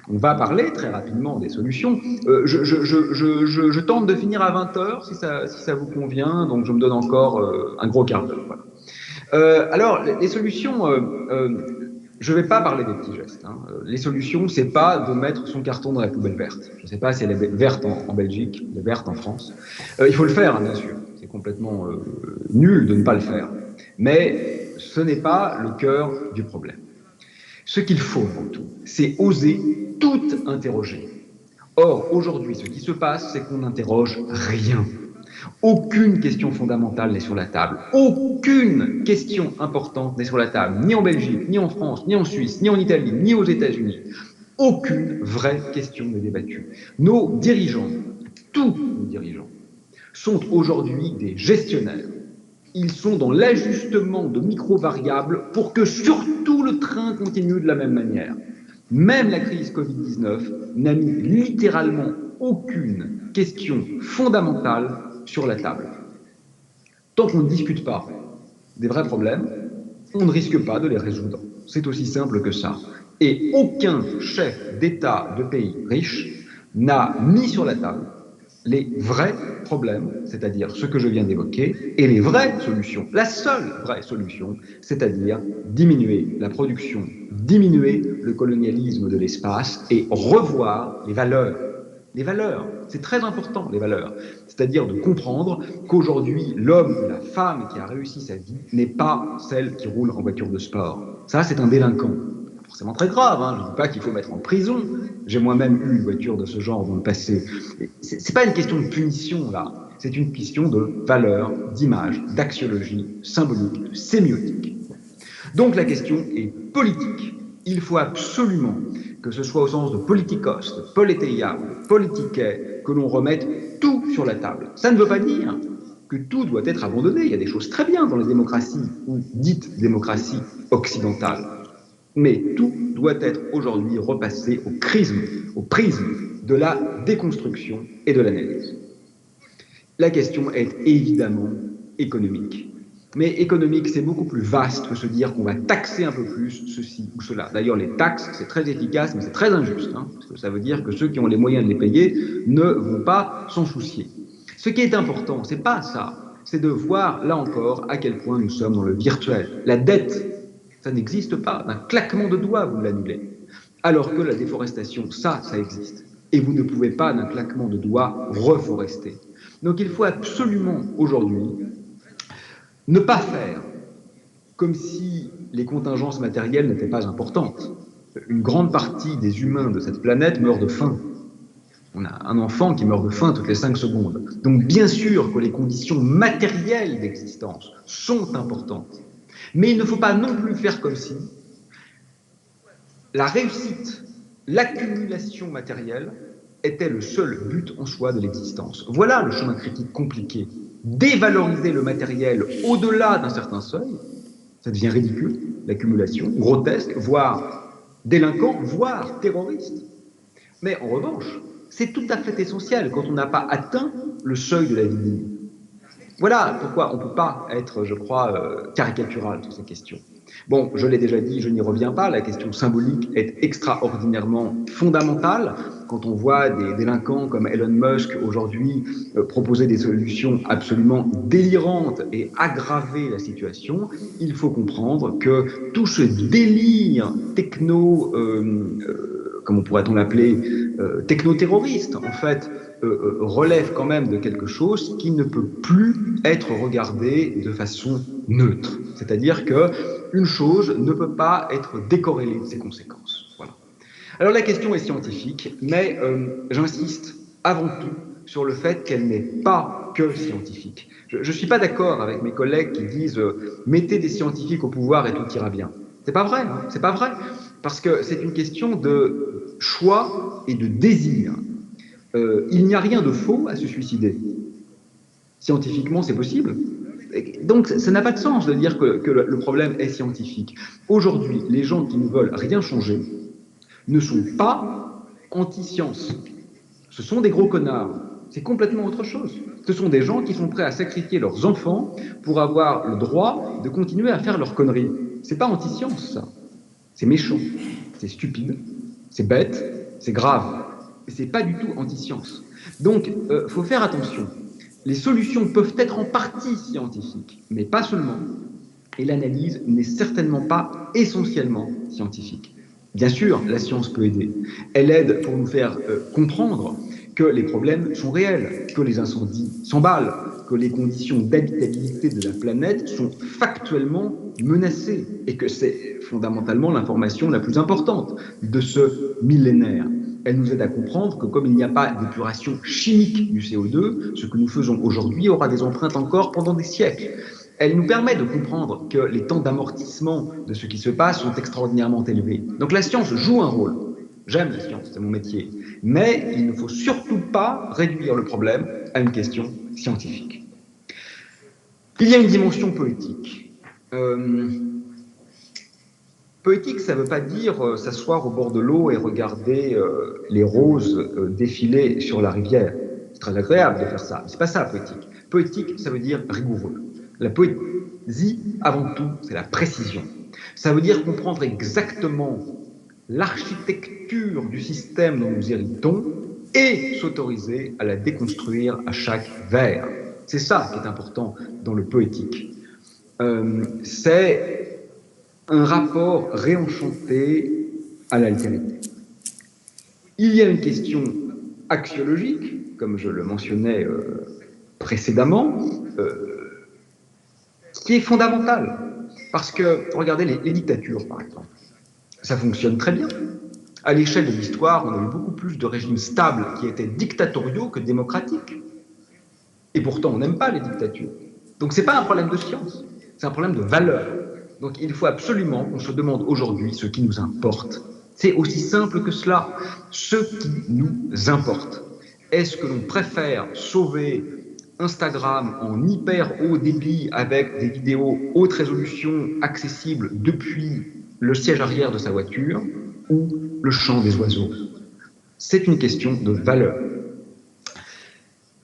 On va parler très rapidement des solutions. Je tente de finir à 20h si ça vous convient, donc je me donne encore un gros quart d'heure. Voilà. Alors, les solutions, je ne vais pas parler des petits gestes. Hein. Les solutions, c'est pas de mettre son carton dans la poubelle verte. Je ne sais pas si elle est verte en Belgique, elle est verte en France. Il faut le faire, hein, bien sûr. C'est complètement nul de ne pas le faire. Mais ce n'est pas le cœur du problème. Ce qu'il faut, avant tout, c'est oser tout interroger. Or, aujourd'hui, ce qui se passe, c'est qu'on n'interroge rien. Aucune question fondamentale n'est sur la table. Aucune question importante n'est sur la table, ni en Belgique, ni en France, ni en Suisse, ni en Italie, ni aux États-Unis. Aucune vraie question n'est débattue. Nos dirigeants, tous nos dirigeants, sont aujourd'hui des gestionnaires. Ils sont dans l'ajustement de micro-variables pour que surtout le train continue de la même manière. Même la crise Covid-19 n'a mis littéralement aucune question fondamentale sur la table. Tant qu'on ne discute pas des vrais problèmes, on ne risque pas de les résoudre. C'est aussi simple que ça. Et aucun chef d'État de pays riche n'a mis sur la table les vrais problèmes, c'est-à-dire ce que je viens d'évoquer, et les vraies solutions, la seule vraie solution, c'est-à-dire diminuer la production, diminuer le colonialisme de l'espace et revoir les valeurs. Les valeurs, c'est très important, les valeurs. C'est-à-dire de comprendre qu'aujourd'hui, l'homme ou la femme qui a réussi sa vie n'est pas celle qui roule en voiture de sport. Ça, c'est un délinquant. Forcément très grave, hein. Je ne dis pas qu'il faut mettre en prison. J'ai moi-même eu une voiture de ce genre dans le passé. C'est pas une question de punition, là. C'est une question de valeur, d'image, d'axiologie, symbolique, de sémiotique. Donc la question est politique. Il faut absolument que ce soit au sens de politikos, de politeia, de politiquet, que l'on remette tout sur la table. Ça ne veut pas dire que tout doit être abandonné. Il y a des choses très bien dans les démocraties, ou dites démocraties occidentales. Mais tout doit être aujourd'hui repassé au prisme de la déconstruction et de l'analyse. La question est évidemment économique. Mais économique, c'est beaucoup plus vaste que se dire qu'on va taxer un peu plus ceci ou cela. D'ailleurs, les taxes, c'est très efficace, mais c'est très injuste, hein, parce que ça veut dire que ceux qui ont les moyens de les payer ne vont pas s'en soucier. Ce qui est important, c'est pas ça, c'est de voir, là encore, à quel point nous sommes dans le virtuel. La dette, ça n'existe pas. D'un claquement de doigts, vous l'annulez. Alors que la déforestation, ça existe. Et vous ne pouvez pas, d'un claquement de doigts, reforester. Donc il faut absolument, aujourd'hui, ne pas faire comme si les contingences matérielles n'étaient pas importantes. Une grande partie des humains de cette planète meurt de faim. On a un enfant qui meurt de faim toutes les 5 secondes. Donc bien sûr que les conditions matérielles d'existence sont importantes. Mais il ne faut pas non plus faire comme si la réussite, l'accumulation matérielle était le seul but en soi de l'existence. Voilà le chemin critique compliqué. Dévaloriser le matériel au-delà d'un certain seuil, ça devient ridicule, l'accumulation, grotesque, voire délinquant, voire terroriste. Mais en revanche, c'est tout à fait essentiel quand on n'a pas atteint le seuil de la vie digne. Voilà pourquoi on ne peut pas être, je crois, caricatural sur ces questions. Bon, je l'ai déjà dit, je n'y reviens pas, la question symbolique est extraordinairement fondamentale. Quand on voit des délinquants comme Elon Musk aujourd'hui proposer des solutions absolument délirantes et aggraver la situation, il faut comprendre que tout ce délire techno, comment pourrait-on l'appeler, techno-terroriste, en fait, relève quand même de quelque chose qui ne peut plus être regardé de façon neutre. C'est-à-dire qu'une chose ne peut pas être décorrélée de ses conséquences. Voilà. Alors la question est scientifique, mais j'insiste avant tout sur le fait qu'elle n'est pas que scientifique. Je ne suis pas d'accord avec mes collègues qui disent mettez des scientifiques au pouvoir et tout ira bien. C'est pas vrai, hein, c'est pas vrai, parce que c'est une question de choix et de désir. Il n'y a rien de faux à se suicider. Scientifiquement, c'est possible. Donc, ça n'a pas de sens de dire que le problème est scientifique. Aujourd'hui, les gens qui ne veulent rien changer ne sont pas anti-science. Ce sont des gros connards. C'est complètement autre chose. Ce sont des gens qui sont prêts à sacrifier leurs enfants pour avoir le droit de continuer à faire leurs conneries. C'est pas anti-science, ça. C'est méchant, c'est stupide, c'est bête, c'est grave. Et c'est pas du tout anti-science. Donc, faut faire attention. Les solutions peuvent être en partie scientifiques, mais pas seulement. Et l'analyse n'est certainement pas essentiellement scientifique. Bien sûr, la science peut aider. Elle aide pour nous faire comprendre que les problèmes sont réels, que les incendies s'emballent, que les conditions d'habitabilité de la planète sont factuellement menacées et que c'est fondamentalement l'information la plus importante de ce millénaire. Elle nous aide à comprendre que comme il n'y a pas d'épuration chimique du CO2, ce que nous faisons aujourd'hui aura des empreintes encore pendant des siècles. Elle nous permet de comprendre que les temps d'amortissement de ce qui se passe sont extraordinairement élevés. Donc la science joue un rôle. J'aime la science, c'est mon métier. Mais il ne faut surtout pas réduire le problème à une question scientifique. Il y a une dimension poétique. Poétique, ça ne veut pas dire s'asseoir au bord de l'eau et regarder les roses défiler sur la rivière. C'est très agréable de faire ça. C'est pas ça, poétique. Poétique, ça veut dire rigoureux. La poésie, avant tout, c'est la précision. Ça veut dire comprendre exactement l'architecture du système dont nous héritons et s'autoriser à la déconstruire à chaque vers. C'est ça qui est important dans le poétique. C'est un rapport réenchanté à l'altérité. Il y a une question axiologique, comme je le mentionnais précédemment, qui est fondamentale. Parce que, regardez, les dictatures, par exemple, ça fonctionne très bien. À l'échelle de l'histoire, on a eu beaucoup plus de régimes stables qui étaient dictatoriaux que démocratiques. Et pourtant, on n'aime pas les dictatures. Donc, ce n'est pas un problème de science, c'est un problème de valeur. Donc, il faut absolument qu'on se demande aujourd'hui ce qui nous importe. C'est aussi simple que cela. Ce qui nous importe. Est-ce que l'on préfère sauver Instagram en hyper haut débit avec des vidéos haute résolution accessibles depuis le siège arrière de sa voiture ou le chant des oiseaux? C'est une question de valeur.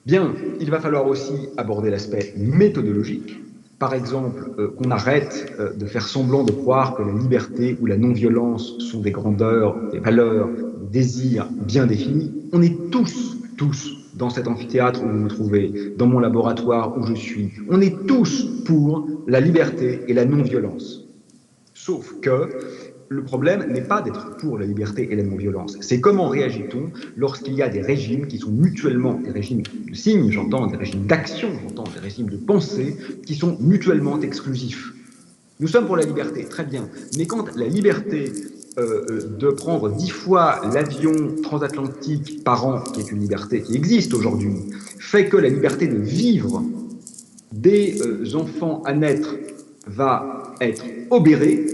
Bien, il va falloir aussi aborder l'aspect méthodologique. Par exemple, qu'on arrête de faire semblant de croire que la liberté ou la non-violence sont des grandeurs, des valeurs, des désirs bien définis. On est tous, dans cet amphithéâtre où vous vous trouvez, dans mon laboratoire où je suis, on est tous pour la liberté et la non-violence. Sauf que le problème n'est pas d'être pour la liberté et la non-violence, c'est comment réagit-on lorsqu'il y a des régimes qui sont mutuellement, des régimes de signes, j'entends, des régimes d'action, j'entends, des régimes de pensée, qui sont mutuellement exclusifs. Nous sommes pour la liberté, très bien, mais quand la liberté de prendre 10 fois l'avion transatlantique par an, qui est une liberté qui existe aujourd'hui, fait que la liberté de vivre des enfants à naître va être obérée,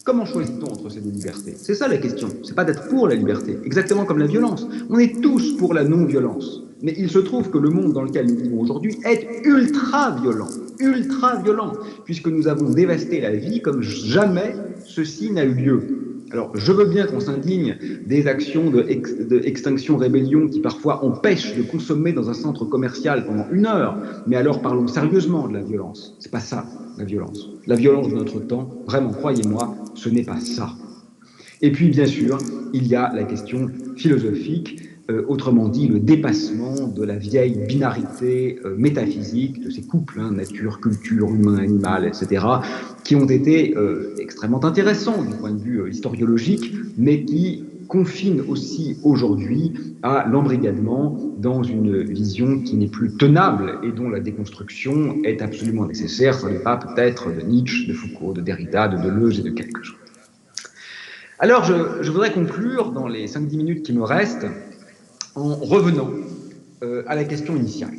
comment choisit-on entre ces deux libertés? C'est ça la question, c'est pas d'être pour la liberté, exactement comme la violence. On est tous pour la non-violence, mais il se trouve que le monde dans lequel nous vivons aujourd'hui est ultra violent, puisque nous avons dévasté la vie comme jamais ceci n'a eu lieu. Alors, je veux bien qu'on s'indigne des actions d'extinction rébellion qui parfois empêchent de consommer dans un centre commercial pendant 1 heure, mais alors parlons sérieusement de la violence. C'est pas ça, la violence. La violence de notre temps, vraiment, croyez-moi, ce n'est pas ça. Et puis, bien sûr, il y a la question philosophique, autrement dit, le dépassement de la vieille binarité métaphysique de ces couples, nature, culture, humain, animal, etc., qui ont été extrêmement intéressants du point de vue historiologique, mais qui confinent aussi aujourd'hui à l'embrigadement dans une vision qui n'est plus tenable et dont la déconstruction est absolument nécessaire. Ce n'est pas peut-être de Nietzsche, de Foucault, de Derrida, de Deleuze et de quelque chose. Alors, je voudrais conclure dans les 5-10 minutes qui me restent en revenant à la question initiale,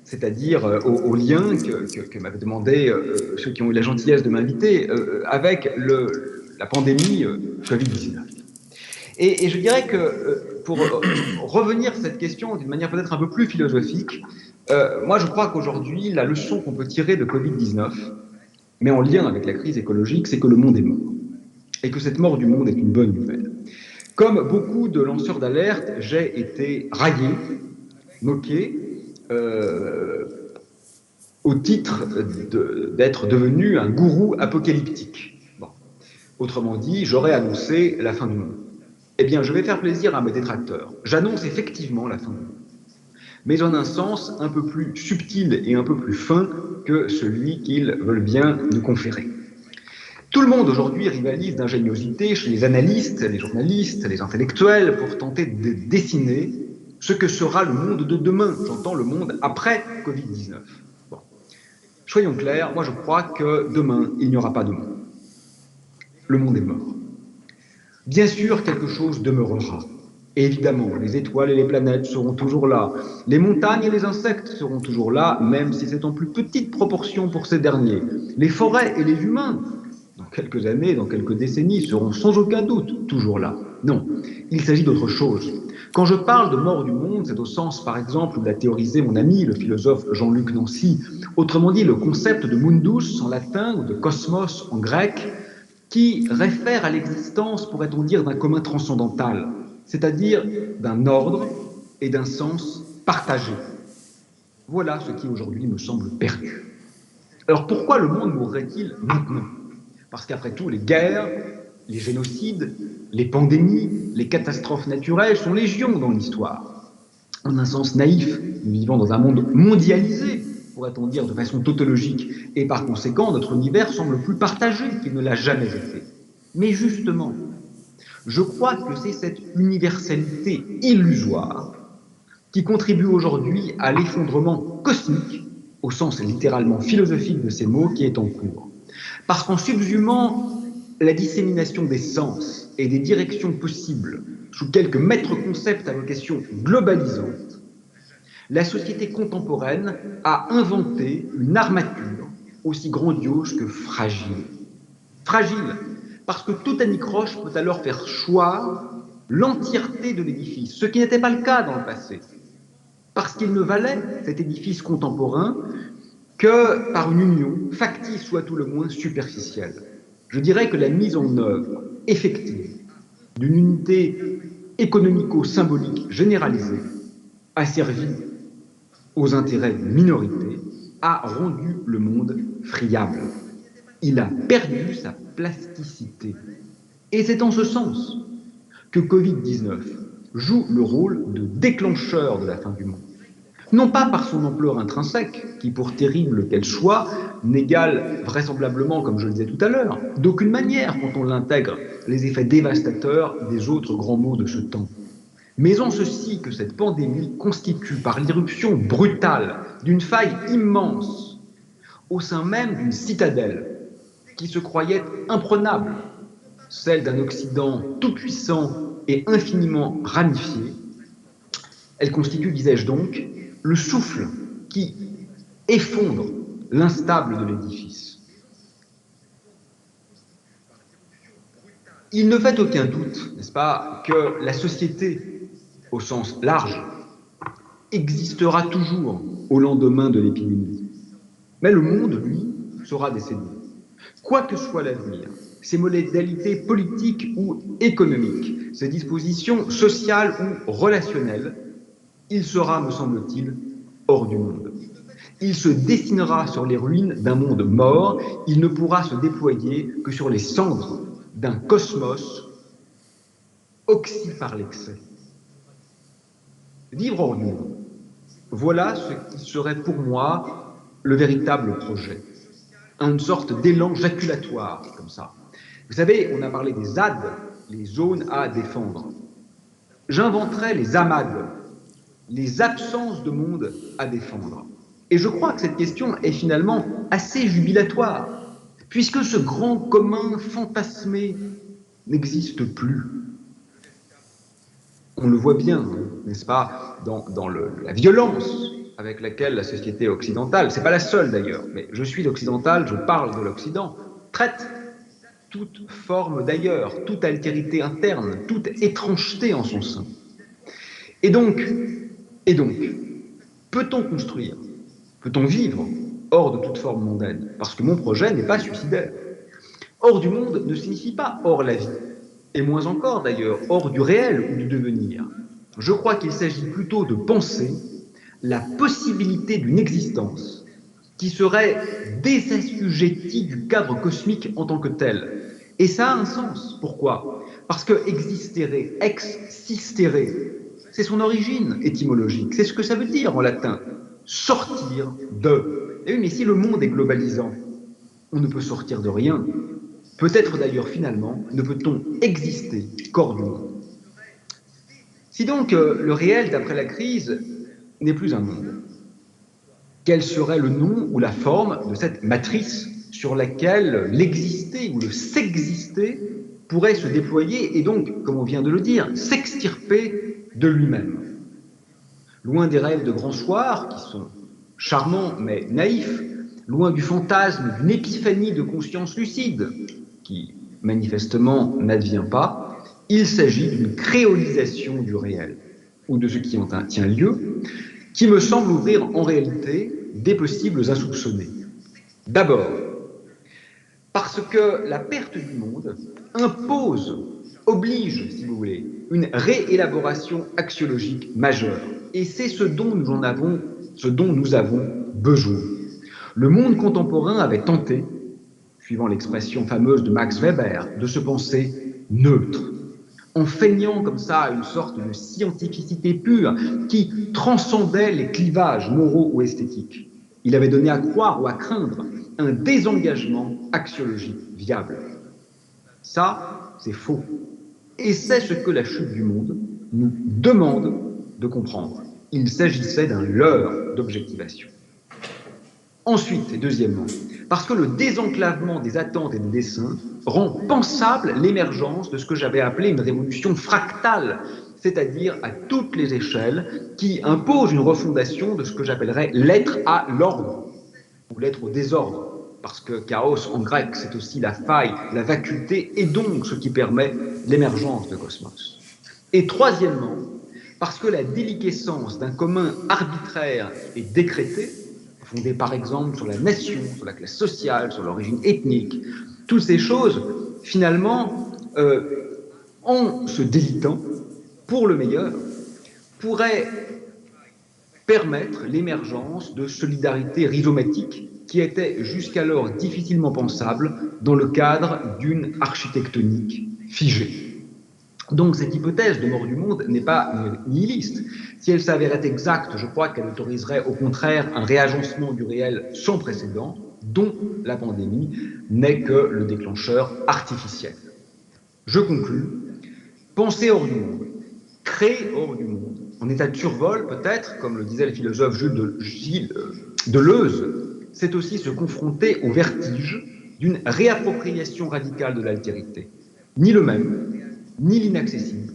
c'est-à-dire au lien que m'avaient demandé ceux qui ont eu la gentillesse de m'inviter avec la pandémie Covid-19. Et je dirais que pour revenir sur cette question d'une manière peut-être un peu plus philosophique, moi je crois qu'aujourd'hui, la leçon qu'on peut tirer de Covid-19, mais en lien avec la crise écologique, c'est que le monde est mort. Et que cette mort du monde est une bonne nouvelle. Comme beaucoup de lanceurs d'alerte, j'ai été raillé, moqué, au titre d'être devenu un gourou apocalyptique. Bon. Autrement dit, j'aurais annoncé la fin du monde. Eh bien, je vais faire plaisir à mes détracteurs. J'annonce effectivement la fin du monde, mais en un sens un peu plus subtil et un peu plus fin que celui qu'ils veulent bien nous conférer. Tout le monde aujourd'hui rivalise d'ingéniosité chez les analystes, les journalistes, les intellectuels pour tenter de dessiner ce que sera le monde de demain. J'entends le monde après Covid-19. Bon. Soyons clairs, moi je crois que demain, il n'y aura pas de monde. Le monde est mort. Bien sûr, quelque chose demeurera. Et évidemment, les étoiles et les planètes seront toujours là. Les montagnes et les insectes seront toujours là, même si c'est en plus petite proportion pour ces derniers. Les forêts et les humains, dans quelques années, dans quelques décennies, seront sans aucun doute toujours là. Non, il s'agit d'autre chose. Quand je parle de mort du monde, c'est au sens, par exemple, où l'a théorisé mon ami, le philosophe Jean-Luc Nancy. Autrement dit, le concept de mundus en latin ou de cosmos en grec, qui réfère à l'existence, pourrait-on dire, d'un commun transcendantal, c'est-à-dire d'un ordre et d'un sens partagé. Voilà ce qui aujourd'hui me semble perdu. Alors pourquoi le monde mourrait-il maintenant? Parce qu'après tout, les guerres, les génocides, les pandémies, les catastrophes naturelles sont légion dans l'histoire. En un sens naïf, nous vivons dans un monde mondialisé, pourrait-on dire de façon tautologique, et par conséquent, notre univers semble plus partagé qu'il ne l'a jamais été. Mais justement, je crois que c'est cette universalité illusoire qui contribue aujourd'hui à l'effondrement cosmique, au sens littéralement philosophique de ces mots, qui est en cours. Parce qu'en subsumant la dissémination des sens et des directions possibles sous quelques maîtres concepts à vocation globalisante, la société contemporaine a inventé une armature aussi grandiose que fragile. Fragile, parce que tout anicroche peut alors faire choir l'entièreté de l'édifice, ce qui n'était pas le cas dans le passé. Parce qu'il ne valait, cet édifice contemporain, que par une union, factice soit tout le moins superficielle. Je dirais que la mise en œuvre effective d'une unité économico-symbolique généralisée a servi aux intérêts d'une minorité, a rendu le monde friable. Il a perdu sa plasticité. Et c'est en ce sens que Covid-19 joue le rôle de déclencheur de la fin du monde. Non pas par son ampleur intrinsèque, qui, pour terrible qu'elle soit, n'égale vraisemblablement, comme je le disais tout à l'heure, d'aucune manière, quand on l'intègre, les effets dévastateurs des autres grands maux de ce temps. Mais en ceci que cette pandémie constitue, par l'irruption brutale d'une faille immense au sein même d'une citadelle qui se croyait imprenable, celle d'un Occident tout-puissant et infiniment ramifié, elle constitue, disais-je donc, le souffle qui effondre l'instable de l'édifice. Il ne fait aucun doute, n'est-ce pas, que la société, au sens large, existera toujours au lendemain de l'épidémie. Mais le monde, lui, sera décédé. Quoi que soit l'avenir, ses modalités politiques ou économiques, ses dispositions sociales ou relationnelles, il sera, me semble-t-il, hors du monde. Il se dessinera sur les ruines d'un monde mort, il ne pourra se déployer que sur les cendres d'un cosmos oxy par l'excès. Vivre hors du monde, voilà ce qui serait pour moi le véritable projet. Une sorte d'élan jaculatoire, comme ça. Vous savez, on a parlé des ZAD, les zones à défendre. J'inventerais les AMAD, les absences de monde à défendre. Et je crois que cette question est finalement assez jubilatoire, puisque ce grand commun fantasmé n'existe plus. On le voit bien, hein. n'est-ce pas, dans la violence avec laquelle la société occidentale, c'est pas la seule d'ailleurs, mais je suis l'occidental, je parle de l'Occident, traite toute forme d'ailleurs, toute altérité interne, toute étrangeté en son sein. Et donc, peut-on construire, peut-on vivre hors de toute forme mondaine? Parce que mon projet n'est pas suicidaire. Hors du monde ne signifie pas hors la vie, et moins encore d'ailleurs hors du réel ou du devenir. Je crois qu'il s'agit plutôt de penser la possibilité d'une existence qui serait désassujettie du cadre cosmique en tant que tel. Et ça a un sens. Pourquoi? Parce que existere, existere, c'est son origine étymologique. C'est ce que ça veut dire en latin. Sortir de. Et oui, mais si le monde est globalisant, on ne peut sortir de rien. Peut-être d'ailleurs finalement ne peut-on exister qu'hors du monde. Si donc le réel d'après la crise n'est plus un monde, quel serait le nom ou la forme de cette matrice sur laquelle l'exister ou le s'exister pourrait se déployer et donc, comme on vient de le dire, s'extirper de lui-même? Loin des rêves de grand soir, qui sont charmants mais naïfs, loin du fantasme d'une épiphanie de conscience lucide, qui manifestement n'advient pas, il s'agit d'une créolisation du réel, ou de ce qui en tient lieu, qui me semble ouvrir en réalité des possibles insoupçonnés. D'abord, parce que la perte du monde impose, oblige, si vous voulez, une réélaboration axiologique majeure. Et c'est ce dont nous avons besoin. Le monde contemporain avait tenté, suivant l'expression fameuse de Max Weber, de se penser neutre, en feignant comme ça une sorte de scientificité pure qui transcendait les clivages moraux ou esthétiques. Il avait donné à croire ou à craindre un désengagement axiologique viable. Ça, c'est faux. Et c'est ce que la chute du monde nous demande de comprendre. Il s'agissait d'un leurre d'objectivation. Ensuite, et deuxièmement, parce que le désenclavement des attentes et des desseins rend pensable l'émergence de ce que j'avais appelé une révolution fractale, c'est-à-dire à toutes les échelles, qui impose une refondation de ce que j'appellerais l'être à l'ordre, ou l'être au désordre, parce que chaos en grec, c'est aussi la faille, la vacuité, et donc ce qui permet l'émergence de cosmos. Et troisièmement, parce que la déliquescence d'un commun arbitraire et décrété, fondé par exemple sur la nation, sur la classe sociale, sur l'origine ethnique, toutes ces choses, finalement, en se délitant, pour le meilleur, pourraient permettre l'émergence de solidarités rhizomatiques qui étaient jusqu'alors difficilement pensables dans le cadre d'une architectonique figée. Donc cette hypothèse de mort du monde n'est pas nihiliste. Si elle s'avérait exacte, je crois qu'elle autoriserait au contraire un réagencement du réel sans précédent, dont la pandémie n'est que le déclencheur artificiel. Je conclus. Penser hors du monde, créer hors du monde, en état de survol peut-être, comme le disait le philosophe Gilles Deleuze, c'est aussi se confronter au vertige d'une réappropriation radicale de l'altérité. Ni le même, ni l'inaccessible.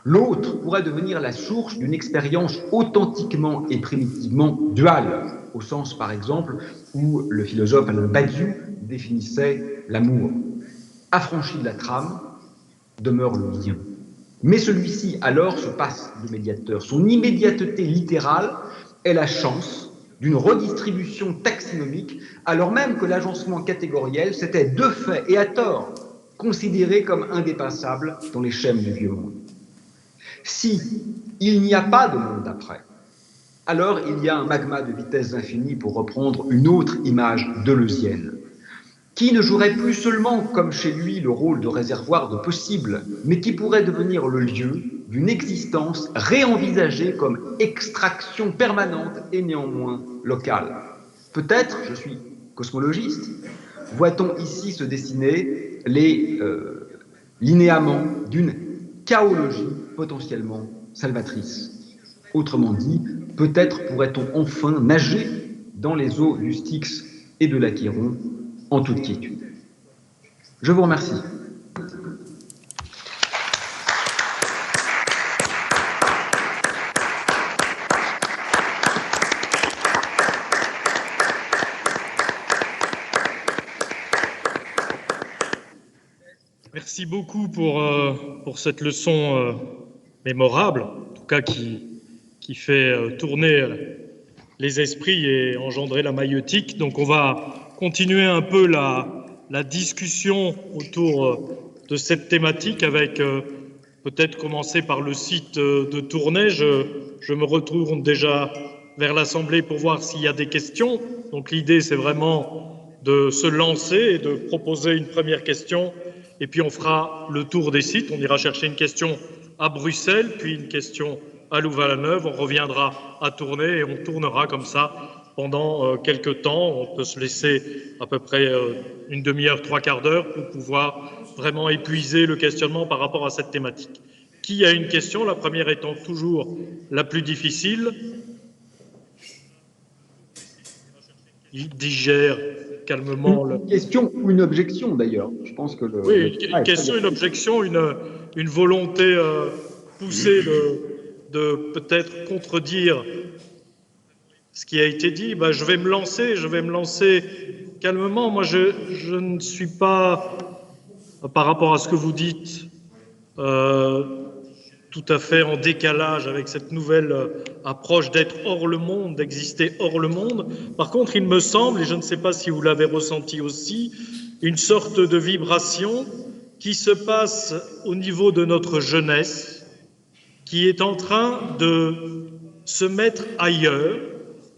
L'autre pourrait devenir la source d'une expérience authentiquement et primitivement duale, au sens, par exemple, où le philosophe Alain Badiou définissait l'amour. Affranchi de la trame, demeure le lien. Mais celui-ci, alors, se passe de médiateur. Son immédiateté littérale est la chance d'une redistribution taxinomique, alors même que l'agencement catégoriel s'était de fait et à tort considéré comme indépassable dans les schèmes du vieux monde. Si il n'y a pas de monde d'après, alors il y a un magma de vitesse infinie, pour reprendre une autre image deleuzienne, qui ne jouerait plus seulement, comme chez lui, le rôle de réservoir de possible, mais qui pourrait devenir le lieu d'une existence réenvisagée comme extraction permanente et néanmoins locale. Peut-être, je suis cosmologiste, voit-on ici se dessiner les linéaments d'une chaologie potentiellement salvatrice. Autrement dit, peut-être pourrait-on enfin nager dans les eaux du Styx et de l'Acheron en toute quiétude. Je vous remercie. Merci beaucoup pour cette leçon mémorable, en tout cas qui fait tourner les esprits et engendrer la maïeutique. Donc on va continuer un peu la discussion autour de cette thématique avec peut-être commencer par le site de Tournai. Je me retourne déjà vers l'Assemblée pour voir s'il y a des questions. Donc l'idée, c'est vraiment de se lancer et de proposer une première question. Et puis on fera le tour des sites. On ira chercher une question à Bruxelles, puis une question à Louvain-la-Neuve. On reviendra à Tournai et on tournera comme ça pendant quelques temps. On peut se laisser à peu près une demi-heure, trois quarts d'heure pour pouvoir vraiment épuiser le questionnement par rapport à cette thématique. Qui a une question? La première étant toujours la plus difficile. Il digère calmement. Une question ou une objection d'ailleurs. Je pense que oui, une question, une objection, une volonté poussée de peut-être contredire ce qui a été dit. Ben, je vais me lancer calmement. Moi, je ne suis pas, par rapport à ce que vous dites, tout à fait en décalage avec cette nouvelle approche d'être hors le monde, d'exister hors le monde. Par contre, il me semble, et je ne sais pas si vous l'avez ressenti aussi, une sorte de vibration qui se passe au niveau de notre jeunesse, qui est en train de se mettre ailleurs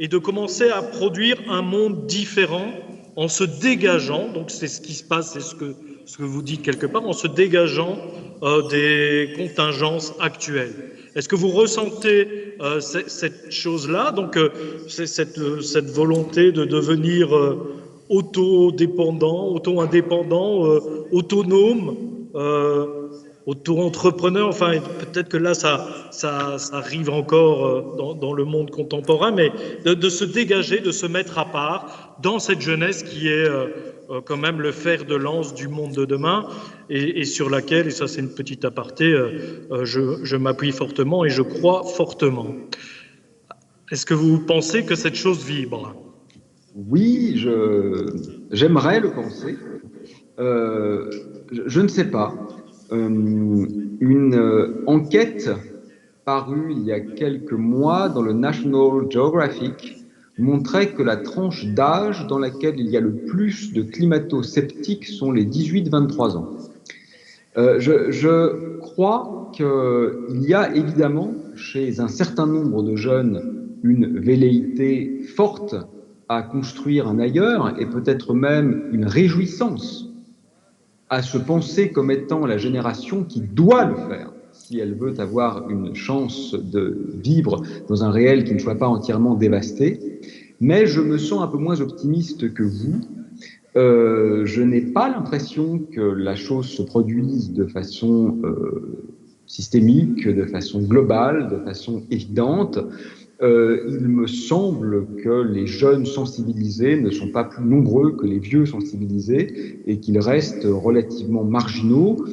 et de commencer à produire un monde différent en se dégageant, donc c'est ce qui se passe, c'est ce que vous dites quelque part, en se dégageant des contingences actuelles. Est-ce que vous ressentez cette chose-là, donc cette volonté de devenir auto-dépendant, auto-indépendant, autonome, auto-entrepreneur, enfin peut-être que là ça arrive encore dans le monde contemporain, mais de se dégager, de se mettre à part dans cette jeunesse qui est quand même le fer de lance du monde de demain et sur laquelle, et ça c'est une petite aparté, je m'appuie fortement et je crois fortement. Est-ce que vous pensez que cette chose vibre? Oui, j'aimerais le penser. Je ne sais pas. Une enquête parue il y a quelques mois dans le National Geographic montrait que la tranche d'âge dans laquelle il y a le plus de climato-sceptiques sont les 18-23 ans. Je crois qu'il y a évidemment chez un certain nombre de jeunes une velléité forte à construire un ailleurs et peut-être même une réjouissance à se penser comme étant la génération qui doit le faire si elle veut avoir une chance de vivre dans un réel qui ne soit pas entièrement dévasté. Mais je me sens un peu moins optimiste que vous. Je n'ai pas l'impression que la chose se produise de façon systémique, de façon globale, de façon évidente. Il me semble que les jeunes sensibilisés ne sont pas plus nombreux que les vieux sensibilisés et qu'ils restent relativement marginaux.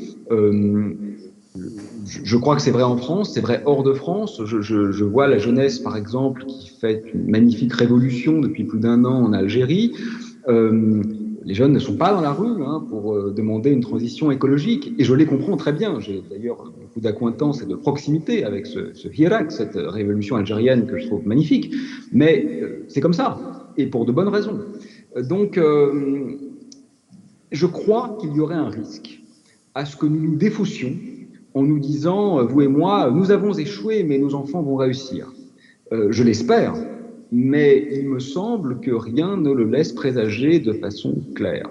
Je crois que c'est vrai en France, c'est vrai hors de France. Je vois la jeunesse, par exemple, qui fait une magnifique révolution depuis plus d'1 an en Algérie. Les jeunes ne sont pas dans la rue pour demander une transition écologique. Et je les comprends très bien. J'ai d'ailleurs beaucoup d'acquaintance et de proximité avec ce Hirak, cette révolution algérienne que je trouve magnifique. Mais c'est comme ça, et pour de bonnes raisons. Donc, je crois qu'il y aurait un risque à ce que nous nous défaussions en nous disant, vous et moi, nous avons échoué, mais nos enfants vont réussir. Je l'espère. Mais il me semble que rien ne le laisse présager de façon claire.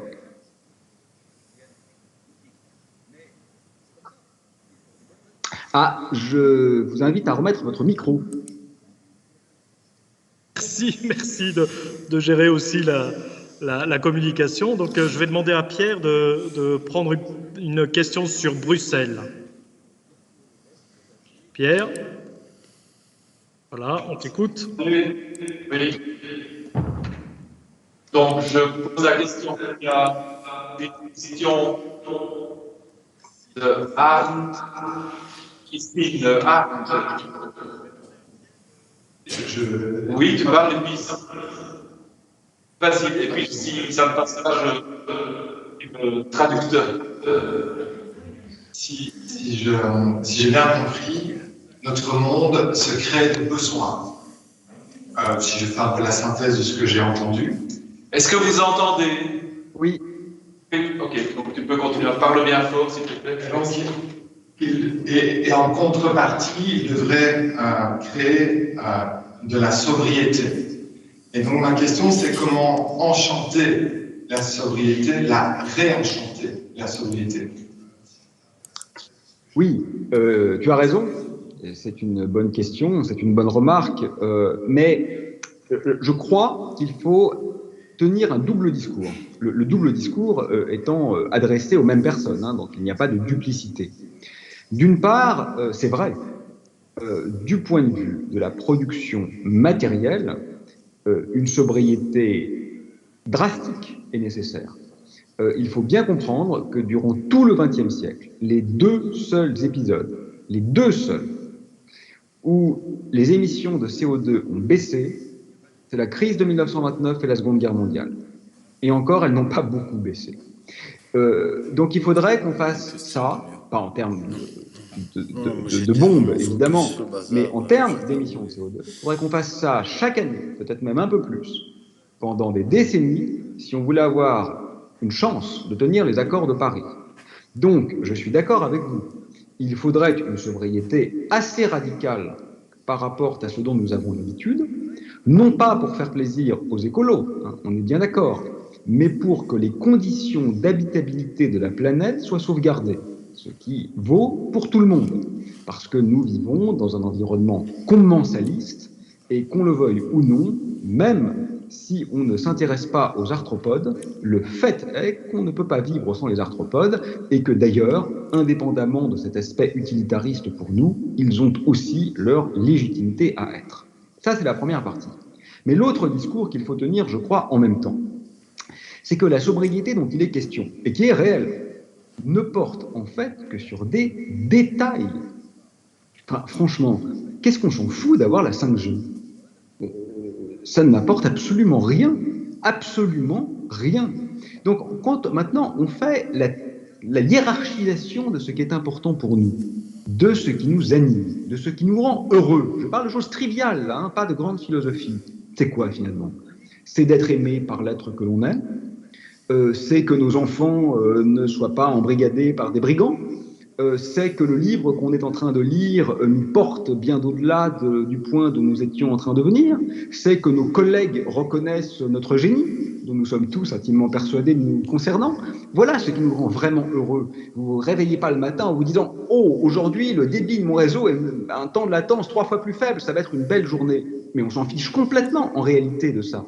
Ah, je vous invite à remettre votre micro. Merci de gérer aussi la communication. Donc, je vais demander à Pierre de prendre une question sur Bruxelles. Pierre? Voilà, on t'écoute. Oui. Donc, je pose la question. Il y a une question de Arndt, Christine Arndt. Oui, tu parles et puis vas-y, et puis si ça ne passe pas, je traducteur. si j'ai bien compris, notre monde se crée de besoins. Si je fais un peu la synthèse de ce que j'ai entendu. Est-ce que vous entendez? Oui. Ok, donc tu peux continuer. Parle bien fort, s'il te plaît. Et en contrepartie, il devrait créer de la sobriété. Et donc ma question, c'est comment enchanter la sobriété, la réenchanter la sobriété. Oui, tu as raison. C'est une bonne question, c'est une bonne remarque, mais je crois qu'il faut tenir un double discours. Le double discours étant adressé aux mêmes personnes, hein, donc il n'y a pas de duplicité. D'une part, c'est vrai, du point de vue de la production matérielle, une sobriété drastique est nécessaire. Il faut bien comprendre que durant tout le XXe siècle, les deux seuls épisodes, les deux seuls, où les émissions de CO2 ont baissé, c'est la crise de 1929 et la Seconde Guerre mondiale. Et encore, elles n'ont pas beaucoup baissé. Donc il faudrait qu'on fasse ça, pas en termes de bombes, évidemment, mais en termes d'émissions de CO2. Il faudrait qu'on fasse ça chaque année, peut-être même un peu plus, pendant des décennies, si on voulait avoir une chance de tenir les accords de Paris. Donc, je suis d'accord avec vous. Il faudrait une sobriété assez radicale par rapport à ce dont nous avons l'habitude, non pas pour faire plaisir aux écolos, hein, on est bien d'accord, mais pour que les conditions d'habitabilité de la planète soient sauvegardées, ce qui vaut pour tout le monde, parce que nous vivons dans un environnement commensaliste, et qu'on le veuille ou non, même si on ne s'intéresse pas aux arthropodes, le fait est qu'on ne peut pas vivre sans les arthropodes, et que d'ailleurs, indépendamment de cet aspect utilitariste pour nous, ils ont aussi leur légitimité à être. Ça, c'est la première partie. Mais l'autre discours qu'il faut tenir, je crois, en même temps, c'est que la sobriété dont il est question, et qui est réelle, ne porte en fait que sur des détails. Enfin, franchement, qu'est-ce qu'on s'en fout d'avoir la 5G ? Ça ne m'apporte absolument rien. Absolument rien. Donc, quand maintenant on fait la hiérarchisation de ce qui est important pour nous, de ce qui nous anime, de ce qui nous rend heureux, je parle de choses triviales, là, hein, pas de grande philosophie, c'est quoi finalement ? C'est d'être aimé par l'être que l'on aime, c'est que nos enfants ne soient pas embrigadés par des brigands, c'est que le livre qu'on est en train de lire nous porte bien au-delà du point où nous étions en train de venir, c'est que nos collègues reconnaissent notre génie, dont nous sommes tous intimement persuadés de nous concernant. Voilà ce qui nous rend vraiment heureux. Vous ne vous réveillez pas le matin en vous disant « Oh, aujourd'hui, le débit de mon réseau est un temps de latence 3 fois plus faible, ça va être une belle journée. » Mais on s'en fiche complètement en réalité de ça.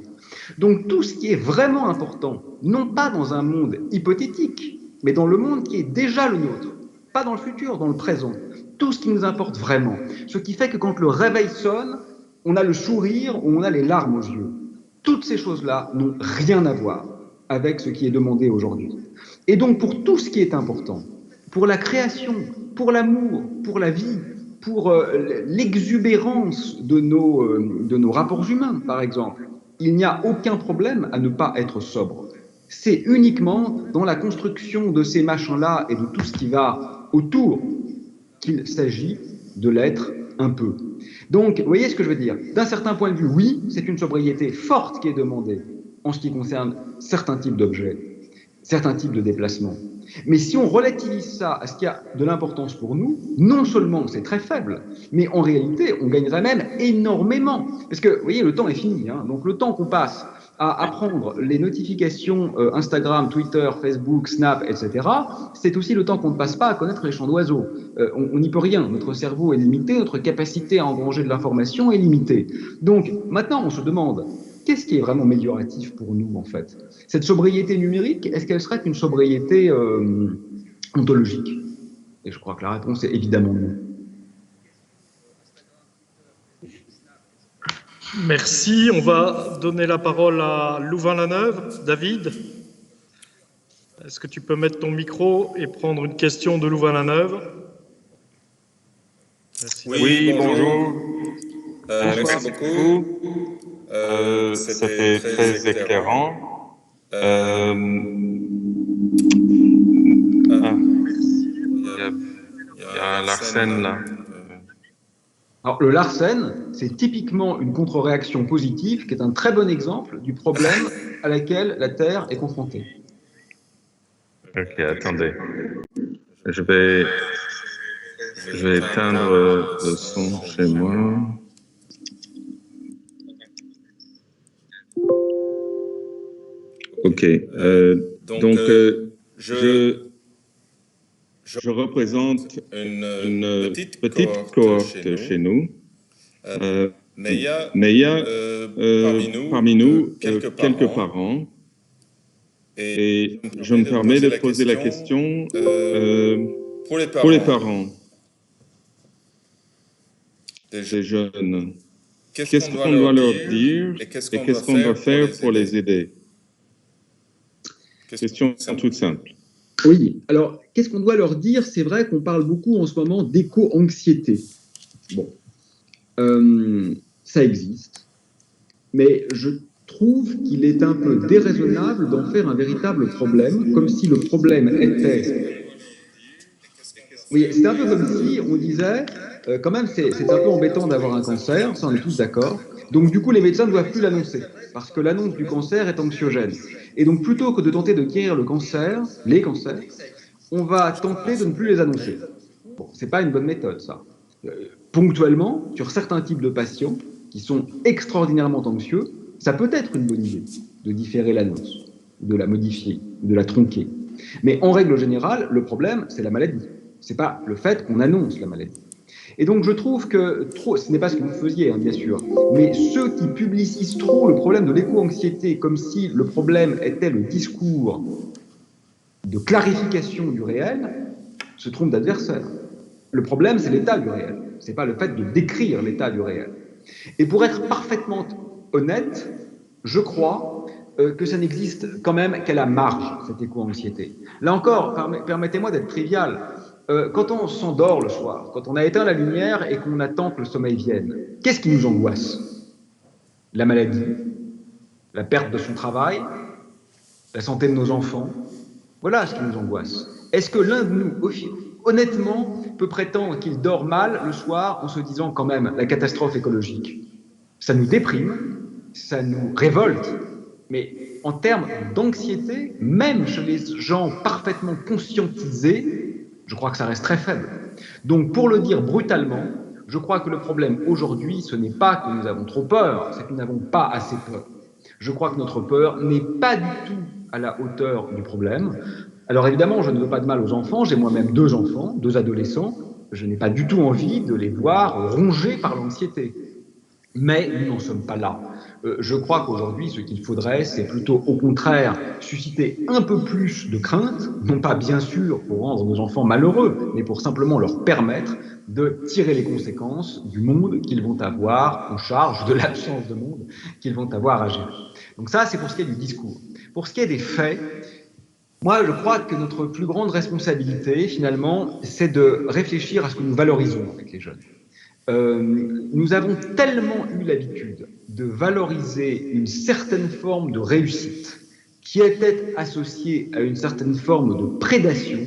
Donc tout ce qui est vraiment important, non pas dans un monde hypothétique, mais dans le monde qui est déjà le nôtre, pas dans le futur, dans le présent. Tout ce qui nous importe vraiment. Ce qui fait que quand le réveil sonne, on a le sourire ou on a les larmes aux yeux. Toutes ces choses-là n'ont rien à voir avec ce qui est demandé aujourd'hui. Et donc pour tout ce qui est important, pour la création, pour l'amour, pour la vie, pour l'exubérance de nos rapports humains, par exemple, il n'y a aucun problème à ne pas être sobre. C'est uniquement dans la construction de ces machins-là et de tout ce qui va autour qu'il s'agit de l'être un peu. Donc, vous voyez ce que je veux dire ? D'un certain point de vue, oui, c'est une sobriété forte qui est demandée en ce qui concerne certains types d'objets, certains types de déplacements. Mais si on relativise ça à ce qui a de l'importance pour nous, non seulement c'est très faible, mais en réalité, on gagnerait même énormément. Parce que, vous voyez, le temps est fini, hein, donc le temps qu'on passe à apprendre les notifications Instagram, Twitter, Facebook, Snap, etc., c'est aussi le temps qu'on ne passe pas à connaître les chants d'oiseaux. On n'y peut rien. Notre cerveau est limité, notre capacité à engranger de l'information est limitée. Donc maintenant, on se demande, qu'est-ce qui est vraiment amélioratif pour nous, en fait ? Cette sobriété numérique, est-ce qu'elle serait une sobriété ontologique ? Et je crois que la réponse est évidemment non. Merci. On va donner la parole à Louvain-la-Neuve. David, est-ce que tu peux mettre ton micro et prendre une question de Louvain-la-Neuve ? Oui, bonjour. Merci beaucoup. C'était très éclairant. Il y a Larsen, là. Alors, le Larsen, c'est typiquement une contre-réaction positive qui est un très bon exemple du problème à laquelle la Terre est confrontée. Ok, attendez. Je vais éteindre le son chez moi. Ok. Donc, je représente une petite cohorte chez nous. Mais il y a parmi nous quelques parents. Et je me permets de poser la question pour les parents des jeunes. Qu'est-ce qu'on doit leur dire et qu'est-ce qu'on doit faire pour les aider? Question toute simple. Oui, alors qu'est-ce qu'on doit leur dire? C'est vrai qu'on parle beaucoup en ce moment d'éco-anxiété. Bon, ça existe, mais je trouve qu'il est un peu déraisonnable d'en faire un véritable problème, comme si le problème était... Oui, c'est un peu comme si on disait, quand même, c'est un peu embêtant d'avoir un cancer, ça on est tous d'accord, donc du coup les médecins ne doivent plus l'annoncer, parce que l'annonce du cancer est anxiogène. Et donc plutôt que de tenter de guérir le cancer, les cancers, on va tenter de ne plus les annoncer. Bon, c'est pas une bonne méthode, ça. Ponctuellement, sur certains types de patients qui sont extraordinairement anxieux, ça peut être une bonne idée de différer l'annonce, de la modifier, de la tronquer. Mais en règle générale, le problème, c'est la maladie. C'est pas le fait qu'on annonce la maladie. Et donc je trouve que, ce n'est pas ce que vous faisiez, hein, bien sûr, mais ceux qui publicisent trop le problème de l'éco-anxiété comme si le problème était le discours de clarification du réel, se trompent d'adversaire. Le problème, c'est l'état du réel. C'est pas le fait de décrire l'état du réel. Et pour être parfaitement honnête, je crois que ça n'existe quand même qu'à la marge, cette éco-anxiété. Là encore, permettez-moi d'être trivial. Quand on s'endort le soir, quand on a éteint la lumière et qu'on attend que le sommeil vienne, qu'est-ce qui nous angoisse? La maladie, la perte de son travail, la santé de nos enfants. Voilà ce qui nous angoisse. Est-ce que l'un de nous, honnêtement, peut prétendre qu'il dort mal le soir en se disant quand même la catastrophe écologique? Ça nous déprime, ça nous révolte, mais en termes d'anxiété, même chez les gens parfaitement conscientisés, je crois que ça reste très faible. Donc, pour le dire brutalement, je crois que le problème aujourd'hui, ce n'est pas que nous avons trop peur, c'est que nous n'avons pas assez peur. Je crois que notre peur n'est pas du tout à la hauteur du problème. Alors évidemment, je ne veux pas de mal aux enfants, j'ai moi-même 2 enfants, 2 adolescents, je n'ai pas du tout envie de les voir rongés par l'anxiété. Mais nous n'en sommes pas là. Je crois qu'aujourd'hui, ce qu'il faudrait, c'est plutôt au contraire susciter un peu plus de crainte, non pas bien sûr pour rendre nos enfants malheureux, mais pour simplement leur permettre de tirer les conséquences du monde qu'ils vont avoir en charge, de l'absence de monde qu'ils vont avoir à gérer. Donc ça, c'est pour ce qui est du discours. Pour ce qui est des faits, moi, je crois que notre plus grande responsabilité, finalement, c'est de réfléchir à ce que nous valorisons avec les jeunes. Nous avons tellement eu l'habitude de valoriser une certaine forme de réussite qui était associée à une certaine forme de prédation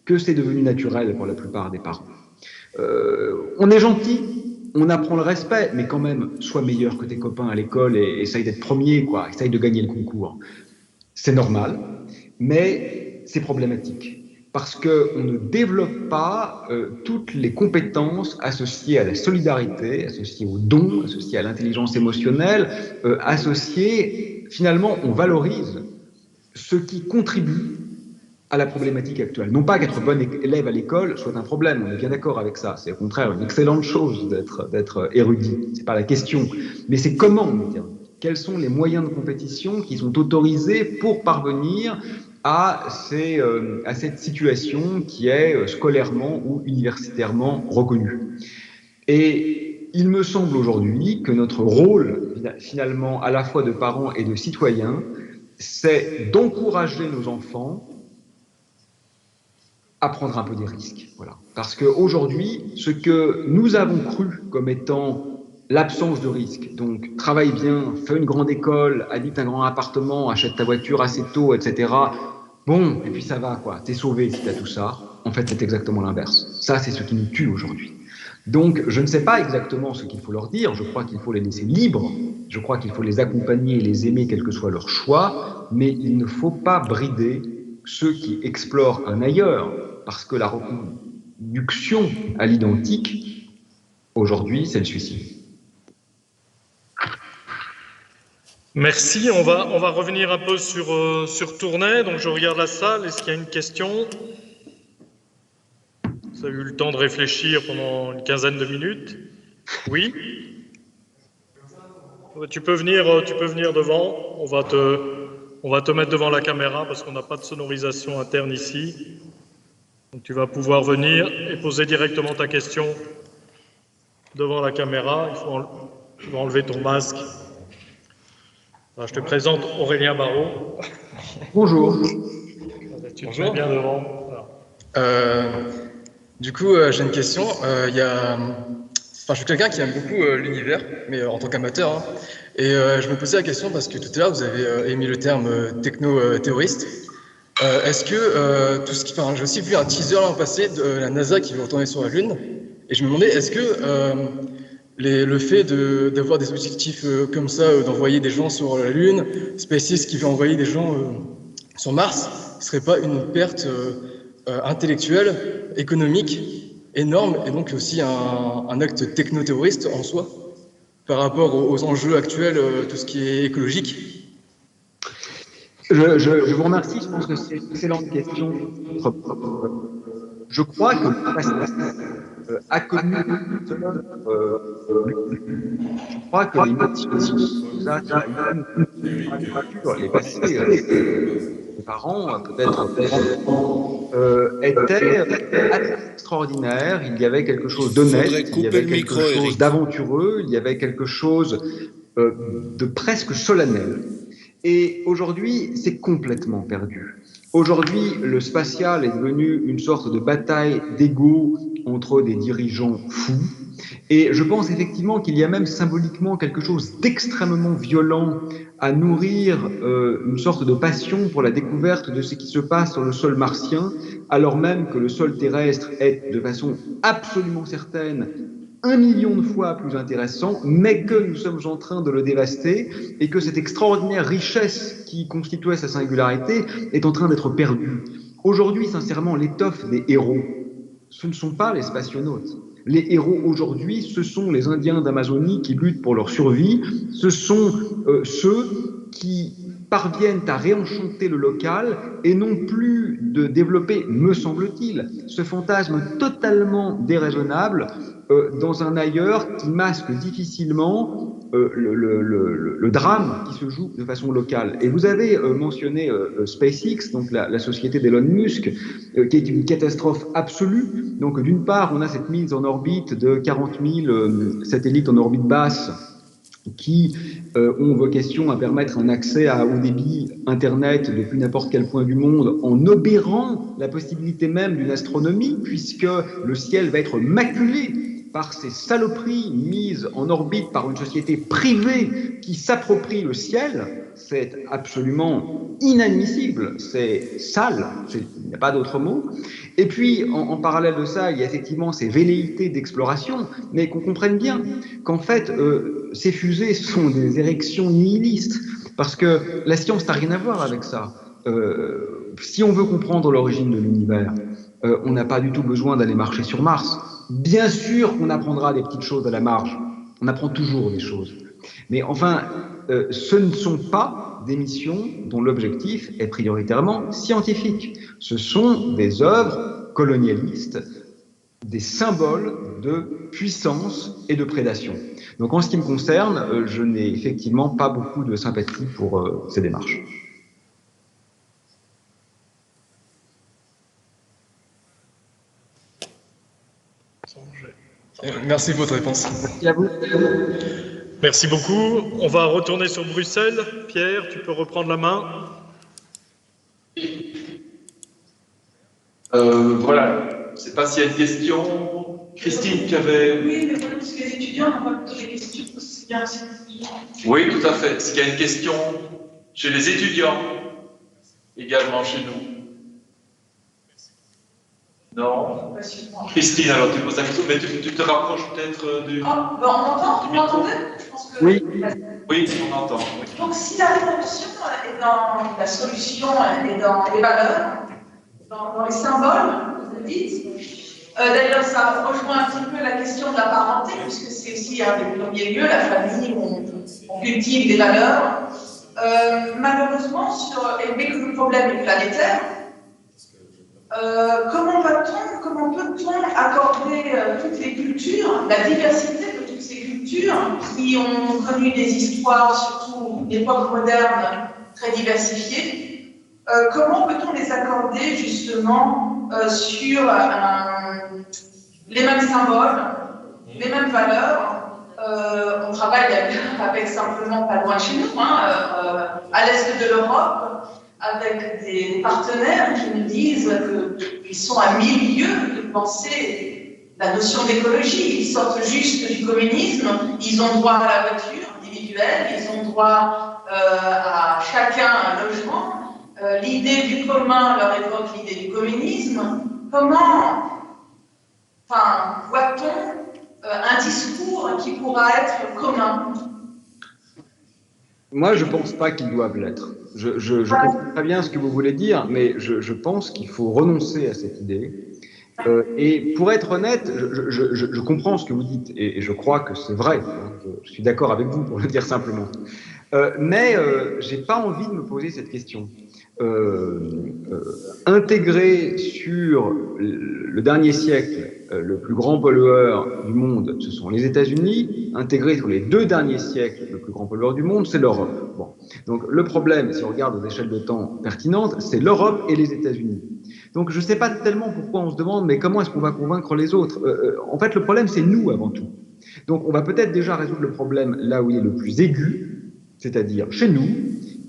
que c'est devenu naturel pour la plupart des parents. On est gentil, on apprend le respect, mais quand même, sois meilleur que tes copains à l'école et essaye d'être premier, quoi, essaye de gagner le concours. C'est normal, mais c'est problématique. Parce qu'on ne développe pas toutes les compétences associées à la solidarité, associées au don, associées à l'intelligence émotionnelle, associées, finalement, on valorise ce qui contribue à la problématique actuelle. Non pas qu'être bon élève à l'école soit un problème, on est bien d'accord avec ça, c'est au contraire une excellente chose d'être érudit, c'est pas la question, mais c'est comment on est érudit. Quels sont les moyens de compétition qui sont autorisés pour parvenir à cette situation qui est scolairement ou universitairement reconnue. Et il me semble aujourd'hui que notre rôle, finalement, à la fois de parents et de citoyens, c'est d'encourager nos enfants à prendre un peu des risques. Voilà. Parce qu'aujourd'hui, ce que nous avons cru comme étant l'absence de risque, donc travaille bien, fais une grande école, habite un grand appartement, achète ta voiture assez tôt, etc. Bon, et puis ça va, quoi, t'es sauvé si t'as tout ça. En fait, c'est exactement l'inverse. Ça, c'est ce qui nous tue aujourd'hui. Donc, je ne sais pas exactement ce qu'il faut leur dire. Je crois qu'il faut les laisser libres. Je crois qu'il faut les accompagner et les aimer, quel que soit leur choix. Mais il ne faut pas brider ceux qui explorent un ailleurs, parce que la reconduction à l'identique, aujourd'hui, c'est le suicide. Merci. On va revenir un peu sur Tournai. Donc, je regarde la salle. Est-ce qu'il y a une question ? Vous avez eu le temps de réfléchir pendant une quinzaine de minutes. Oui ? Tu peux venir devant. On va te mettre devant la caméra parce qu'on n'a pas de sonorisation interne ici. Donc, tu vas pouvoir venir et poser directement ta question devant la caméra. Tu vas enlever ton masque. Alors, je te présente Aurélien Barraud. Bonjour. Tu te mets bien devant. Du coup, j'ai une question. Je suis quelqu'un qui aime beaucoup l'univers, mais en tant qu'amateur. Hein. Et je me posais la question parce que tout à l'heure, vous avez émis le terme techno-terroriste. Est-ce que tout ce qui... j'ai aussi vu un teaser l'an passé de la NASA qui veut retourner sur la Lune. Et je me demandais, est-ce que le fait d'avoir des objectifs comme ça, d'envoyer des gens sur la Lune, SpaceX qui veut envoyer des gens sur Mars, ne serait pas une perte intellectuelle, économique, énorme, et donc aussi un acte techno-terroriste en soi, par rapport aux enjeux actuels, tout ce qui est écologique? Je vous remercie, je pense que c'est une excellente question. Je crois que a connu je crois que les parents, peut-être, étaient extraordinaires. Il y avait quelque chose d'honnête, il y avait quelque chose d'aventureux, il y avait quelque chose de presque solennel. Et aujourd'hui, c'est complètement perdu. Aujourd'hui, le spatial est devenu une sorte de bataille d'ego entre des dirigeants fous. Et je pense effectivement qu'il y a même symboliquement quelque chose d'extrêmement violent à nourrir une sorte de passion pour la découverte de ce qui se passe sur le sol martien, alors même que le sol terrestre est de façon absolument certaine 1 million de fois plus intéressant, mais que nous sommes en train de le dévaster et que cette extraordinaire richesse qui constituait sa singularité est en train d'être perdue. Aujourd'hui, sincèrement, l'étoffe des héros, ce ne sont pas les spationautes. Les héros aujourd'hui, ce sont les Indiens d'Amazonie qui luttent pour leur survie, ce sont ceux qui parviennent à réenchanter le local et non plus de développer, me semble-t-il, ce fantasme totalement déraisonnable dans un ailleurs qui masque difficilement le drame qui se joue de façon locale. Et vous avez mentionné SpaceX, donc la société d'Elon Musk, qui est une catastrophe absolue. Donc d'une part, on a cette mise en orbite de 40 000 satellites en orbite basse qui ont vocation à permettre un accès à haut débit Internet depuis n'importe quel point du monde en obérant la possibilité même d'une astronomie, puisque le ciel va être maculé par ces saloperies mises en orbite par une société privée qui s'approprie le ciel. C'est absolument inadmissible, c'est sale, il n'y a pas d'autre mot. Et puis, en parallèle de ça, il y a effectivement ces velléités d'exploration, mais qu'on comprenne bien qu'en fait, ces fusées sont des érections nihilistes, parce que la science n'a rien à voir avec ça. Si on veut comprendre l'origine de l'univers, on n'a pas du tout besoin d'aller marcher sur Mars. Bien sûr qu'on apprendra des petites choses à la marge, on apprend toujours des choses. Mais enfin, ce ne sont pas des missions dont l'objectif est prioritairement scientifique. Ce sont des œuvres colonialistes, des symboles de puissance et de prédation. Donc en ce qui me concerne, je n'ai effectivement pas beaucoup de sympathie pour ces démarches. Merci de votre réponse. Merci à vous. Merci beaucoup. On va retourner sur Bruxelles. Pierre, tu peux reprendre la main. Voilà. Je ne sais pas s'il y a une question. Christine, tu avais... Oui, mais voilà, parce que les étudiants n'ont pas posé des questions. C'est bien. Oui, tout à fait. Est-ce qu'il y a une question chez les étudiants, également chez nous? Non. Christine, alors tu poses la question, mais tu te rapproches peut-être du... Ah, ben on m'entend? Vous m'entendez? Oui. Oui, on entend. Oui. Donc, si la révolution est dans la solution, est dans les valeurs, dans les symboles, vous dites, d'ailleurs, ça rejoint un petit peu la question de la parenté, puisque c'est aussi un des premiers lieux, la famille, où on cultive des valeurs. Malheureusement, mais que le problème est planétaire, comment peut-on accorder toutes les cultures, la diversité de toutes ces cultures qui ont connu des histoires, surtout d'époque moderne, très diversifiées, comment peut-on les accorder justement sur les mêmes symboles, les mêmes valeurs? On travaille avec simplement pas loin de chez nous, à l'est de l'Europe, avec des partenaires qui nous disent qu'ils sont à 1000 lieues de penser la notion d'écologie. Ils sortent juste du communisme, ils ont droit à la voiture individuelle, ils ont droit à chacun un logement. L'idée du commun leur évoque l'idée du communisme. Comment voit-on un discours qui pourra être commun? Moi, je ne pense pas qu'ils doivent l'être. Je comprends très bien ce que vous voulez dire, mais je pense qu'il faut renoncer à cette idée. Et pour être honnête, je comprends ce que vous dites, et je crois que c'est vrai. Je suis d'accord avec vous, pour le dire simplement. Mais je n'ai pas envie de me poser cette question. Intégrer sur le dernier siècle le plus grand pollueur du monde, ce sont les États-Unis. Intégrer sur les 2 derniers siècles le plus grand pollueur du monde, c'est l'Europe. Bon. Donc le problème, si on regarde aux échelles de temps pertinentes, c'est l'Europe et les États-Unis. Donc je ne sais pas tellement pourquoi on se demande, mais comment est-ce qu'on va convaincre les autres? En fait, le problème, c'est nous avant tout. Donc on va peut-être déjà résoudre le problème là où il est le plus aigu, c'est-à-dire chez nous.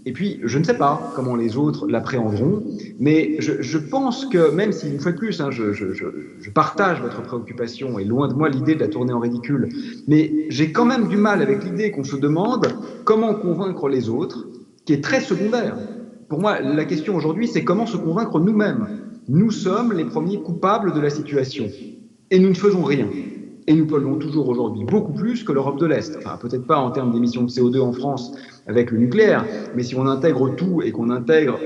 Et puis, je ne sais pas comment les autres l'appréhenderont, mais je pense que, même si, une fois de plus, je partage votre préoccupation, et loin de moi l'idée de la tourner en ridicule, mais j'ai quand même du mal avec l'idée qu'on se demande comment convaincre les autres, qui est très secondaire. Pour moi, la question aujourd'hui, c'est comment se convaincre nous-mêmes. Nous sommes les premiers coupables de la situation, et nous ne faisons rien. Et nous polluons toujours aujourd'hui beaucoup plus que l'Europe de l'Est. Enfin, peut-être pas en termes d'émissions de CO2 en France avec le nucléaire, mais si on intègre tout et qu'on intègre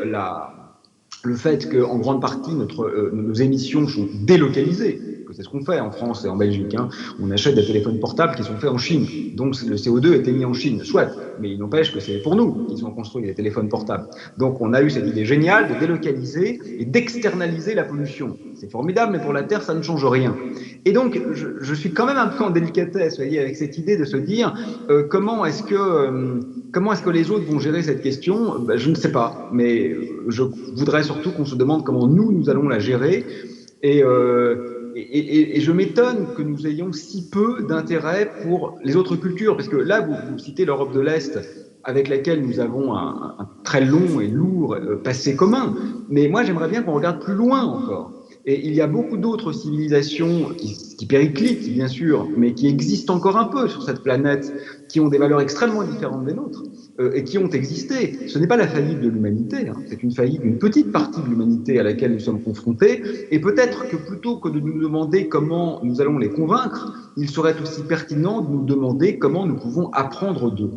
le fait qu'en grande partie nos émissions sont délocalisées, que c'est ce qu'on fait en France et en Belgique, on achète des téléphones portables qui sont faits en Chine, donc le CO2 est émis en Chine, soit, mais il n'empêche que c'est pour nous qu'ils ont construit les téléphones portables. Donc on a eu cette idée géniale de délocaliser et d'externaliser la pollution. C'est formidable, mais pour la Terre, ça ne change rien. Et donc, je suis quand même un peu en délicatesse, voyez, avec cette idée de se dire comment est-ce que les autres vont gérer cette question? Je ne sais pas, mais je voudrais surtout qu'on se demande comment nous allons la gérer. Et je m'étonne que nous ayons si peu d'intérêt pour les autres cultures, parce que là, vous citez l'Europe de l'Est, avec laquelle nous avons un très long et lourd passé commun. Mais moi, j'aimerais bien qu'on regarde plus loin encore. Et il y a beaucoup d'autres civilisations qui périclitent, bien sûr, mais qui existent encore un peu sur cette planète, qui ont des valeurs extrêmement différentes des nôtres, et qui ont existé. Ce n'est pas la faillite de l'humanité, c'est une faillite d'une petite partie de l'humanité à laquelle nous sommes confrontés, et peut-être que plutôt que de nous demander comment nous allons les convaincre, il serait aussi pertinent de nous demander comment nous pouvons apprendre d'eux.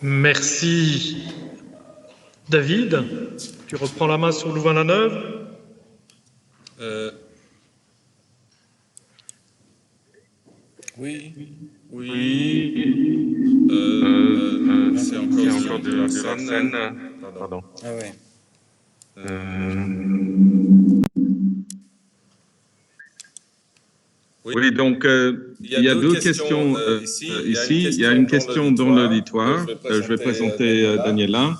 Merci. David, tu reprends la main sur Louvain-la-Neuve. Oui. C'est encore de la scène. Pardon. Ah ouais. Oui, donc il y a 2 questions ici. Il y a une question dans l'auditoire. Je vais présenter Daniela.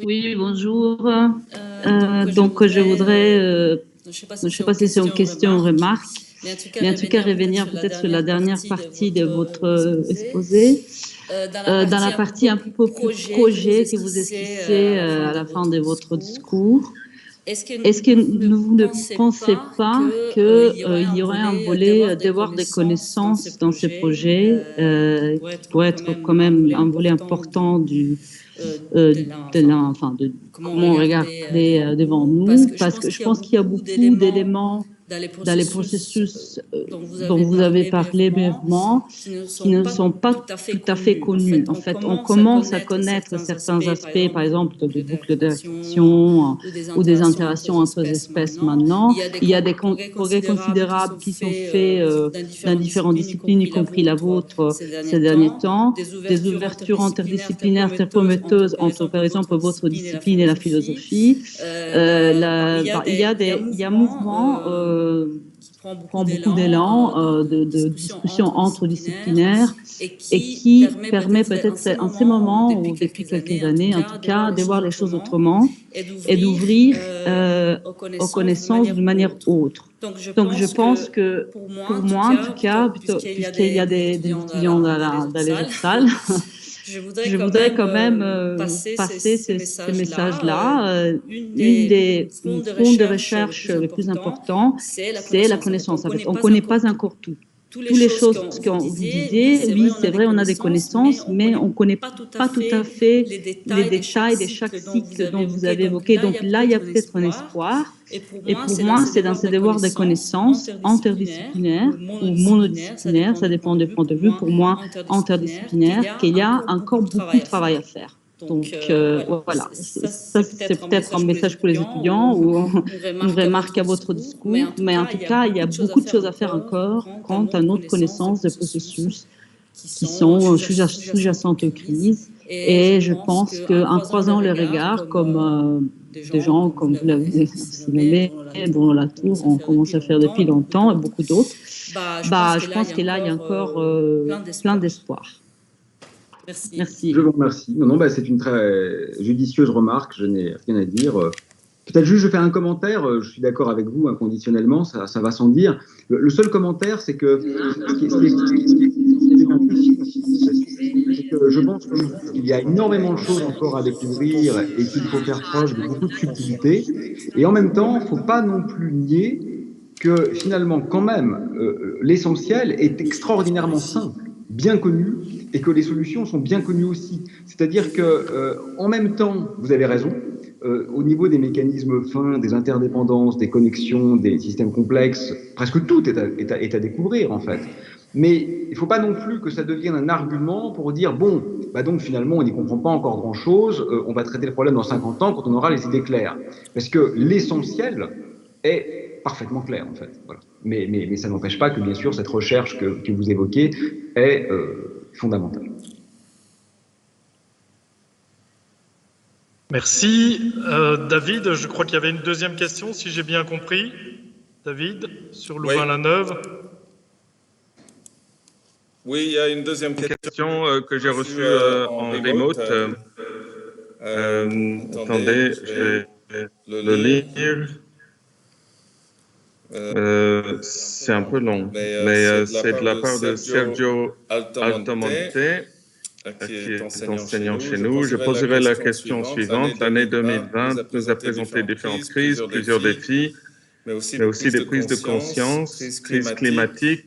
Oui, bonjour. Donc, je voudrais, je ne sais pas si c'est une question ou une remarque, mais en tout cas, revenir peut-être sur la dernière partie de votre exposé, dans la partie un peu plus projet que vous esquissez à la fin de votre discours. est-ce que vous ne pensez pas qu'il y aurait un volet d'avoir des connaissances dans ces projets qui pourrait être quand même un volet important de comment regarder devant nous, parce que je pense qu'il y a beaucoup d'éléments dans les processus dont vous avez parlé brièvement, qui ne sont pas tout à fait connus. En fait, on commence à connaître certains aspects, par exemple, de boucles d'action ou des interactions entre les espèces maintenant. Il y a des progrès considérables qui sont faits dans différentes disciplines, y compris la vôtre, ces derniers temps. Des ouvertures interdisciplinaires très prometteuses entre, par exemple, votre discipline et la philosophie. Il y a un mouvement qui prend beaucoup d'élan de discussion entre disciplinaires et qui permet peut-être en ces moments ou depuis quelques années en tout cas de voir les choses autrement et d'ouvrir aux connaissances d'une manière autre. Donc je pense que pour moi en tout cas, puisqu'il y a des étudiants dans les salles, je voudrais quand même passer ces messages-là. Une des fonds de recherche les plus importants, c'est la connaissance. En fait, on ne connaît pas encore tout. Toutes les choses que vous disiez, oui, c'est vrai, on a des connaissances, mais on ne connaît pas tout à fait les détails de chaque cycle dont vous avez évoqué. Donc là, il y a peut-être un espoir. Et pour moi, c'est dans ce devoir de connaissances interdisciplinaires ou monodisciplinaires, ça dépend des points de vue, pour moi, interdisciplinaires, qu'il y a encore beaucoup de travail à faire. Donc voilà, ça c'est peut-être un message pour les étudiants ou une remarque à votre discours, mais en tout cas, il y a beaucoup de choses à faire encore quant à notre connaissance des processus qui sont sous-jacentes aux crises. Et je pense qu'en croisant les regards, comme des gens, comme vous l'avez signalé, dont la Tour, on commence à faire depuis longtemps, et beaucoup d'autres, je pense que là, il y a encore plein d'espoir. Merci. Je vous remercie. Non, c'est une très judicieuse remarque, je n'ai rien à dire. Peut-être juste, je fais un commentaire, je suis d'accord avec vous inconditionnellement, ça va sans dire. Le seul commentaire, c'est que je pense qu'il y a énormément de choses encore à découvrir et qu'il faut faire preuve de beaucoup de subtilité. Et en même temps, il ne faut pas non plus nier que finalement, quand même, l'essentiel est extraordinairement simple, bien connu, et que les solutions sont bien connues aussi. C'est-à-dire que, en même temps, vous avez raison, au niveau des mécanismes fins, des interdépendances, des connexions, des systèmes complexes, presque tout est à découvrir en fait. Mais il ne faut pas non plus que ça devienne un argument pour dire bon, donc finalement on n'y comprend pas encore grand-chose, on va traiter le problème dans 50 ans quand on aura les idées claires. Parce que l'essentiel est parfaitement clair en fait. Voilà. Mais ça n'empêche pas que bien sûr cette recherche que vous évoquez est fondamentale. Merci. David, je crois qu'il y avait une deuxième question, si j'ai bien compris. David, sur Louvain-la-Neuve. Oui, il y a une deuxième question que j'ai reçue en remote. Attendez, je vais le lire. C'est un peu long, mais c'est de la part de Sergio Altamonte, qui est enseignant chez nous. Je poserai la question suivante. L'année 2020 nous a présenté différentes crises, plusieurs défis, mais aussi des prises de conscience, crise climatique,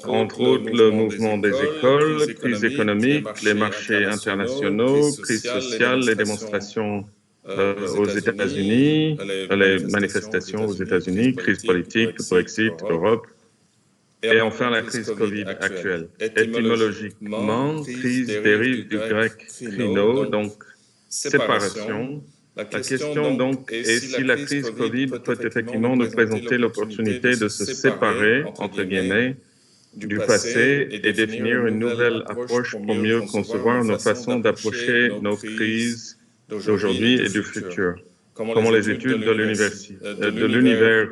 entre autres le mouvement des écoles, crise économique, les marchés internationaux, crise sociale, les démonstrations aux États-Unis, les manifestations aux États-Unis, crise politique, le Brexit, l'Europe, et enfin la crise Covid actuelle. Étymologiquement, crise dérive du grec krino, donc séparation. La question donc est si la crise Covid peut effectivement nous présenter l'opportunité de se séparer, entre guillemets, du passé et définir une nouvelle approche pour mieux concevoir nos façons d'approcher nos crises d'aujourd'hui et du futur. Comment les études de l'univers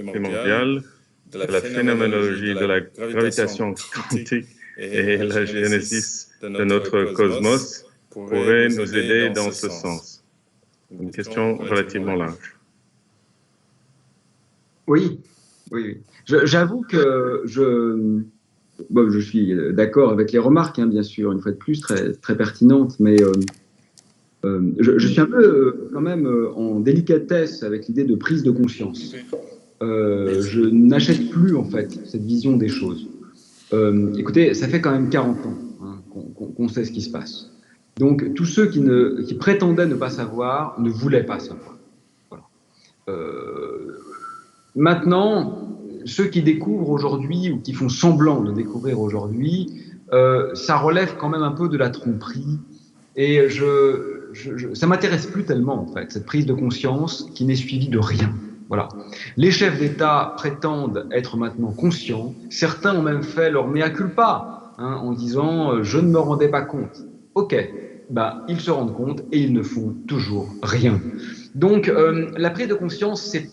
primordial, de la phénoménologie de la gravitation quantique et la génésis de notre cosmos pourraient nous aider dans ce sens. Une question relativement large. Oui. J'avoue que je suis d'accord avec les remarques, bien sûr, une fois de plus, très, très pertinentes, mais Je suis un peu quand même en délicatesse avec l'idée de prise de conscience. Je n'achète plus en fait cette vision des choses. Écoutez, ça fait quand même 40 ans qu'on sait ce qui se passe. Donc tous ceux qui prétendaient ne pas savoir ne voulaient pas savoir. Voilà. Maintenant, ceux qui découvrent aujourd'hui ou qui font semblant de découvrir aujourd'hui, ça relève quand même un peu de la tromperie. Et ça m'intéresse plus tellement, en fait, cette prise de conscience qui n'est suivie de rien. Voilà. Les chefs d'État prétendent être maintenant conscients. Certains ont même fait leur mea culpa, en disant « je ne me rendais pas compte ». Ok, ils se rendent compte et ils ne font toujours rien. Donc, la prise de conscience, c'est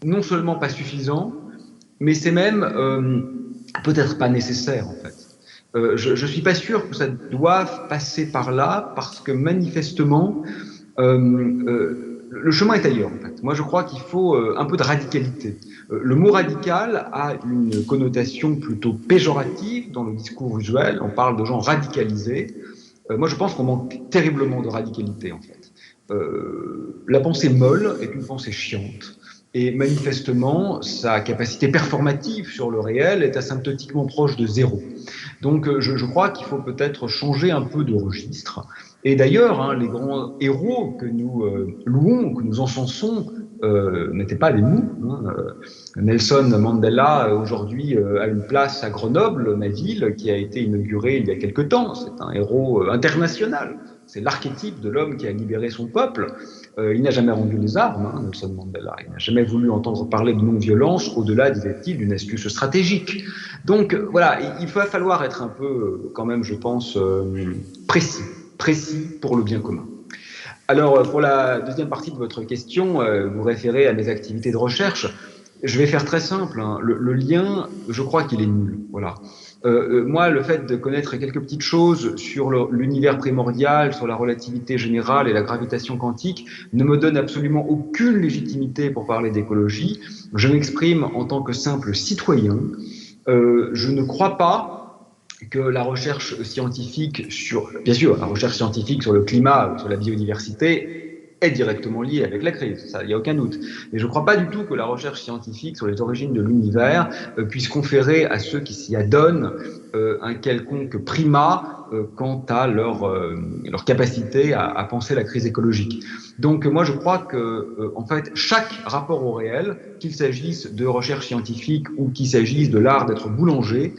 non seulement pas suffisant, mais c'est même peut-être pas nécessaire, en fait. Je suis pas sûr que ça doive passer par là, parce que manifestement, le chemin est ailleurs, en fait. Moi, je crois qu'il faut un peu de radicalité. Le mot radical a une connotation plutôt péjorative dans le discours usuel. On parle de gens radicalisés. Moi, je pense qu'on manque terriblement de radicalité, en fait. La pensée molle est une pensée chiante. Et manifestement, sa capacité performative sur le réel est asymptotiquement proche de zéro. Donc je crois qu'il faut peut-être changer un peu de registre. Et d'ailleurs, les grands héros que nous louons, que nous encensons, n'étaient pas des mous. Nelson Mandela, aujourd'hui, a une place à Grenoble, ma ville, qui a été inaugurée il y a quelque temps. C'est un héros international. C'est l'archétype de l'homme qui a libéré son peuple. Il n'a jamais rendu les armes, Nelson Mandela. Il n'a jamais voulu entendre parler de non-violence, au-delà, disait-il, d'une astuce stratégique. Donc voilà, il va falloir être un peu, quand même, je pense, précis pour le bien commun. Alors, pour la deuxième partie de votre question, vous référez à mes activités de recherche. Je vais faire très simple. Le lien, je crois qu'il est nul. Voilà. Moi, le fait de connaître quelques petites choses sur l'univers primordial, sur la relativité générale et la gravitation quantique ne me donne absolument aucune légitimité pour parler d'écologie. Je m'exprime en tant que simple citoyen. Je ne crois pas que la recherche scientifique bien sûr, la recherche scientifique sur le climat, sur la biodiversité, est directement liée avec la crise, ça, il n'y a aucun doute. Mais je ne crois pas du tout que la recherche scientifique sur les origines de l'univers puisse conférer à ceux qui s'y adonnent un quelconque primat quant à leur capacité à penser la crise écologique. Donc moi je crois que en fait chaque rapport au réel, qu'il s'agisse de recherche scientifique ou qu'il s'agisse de l'art d'être boulanger,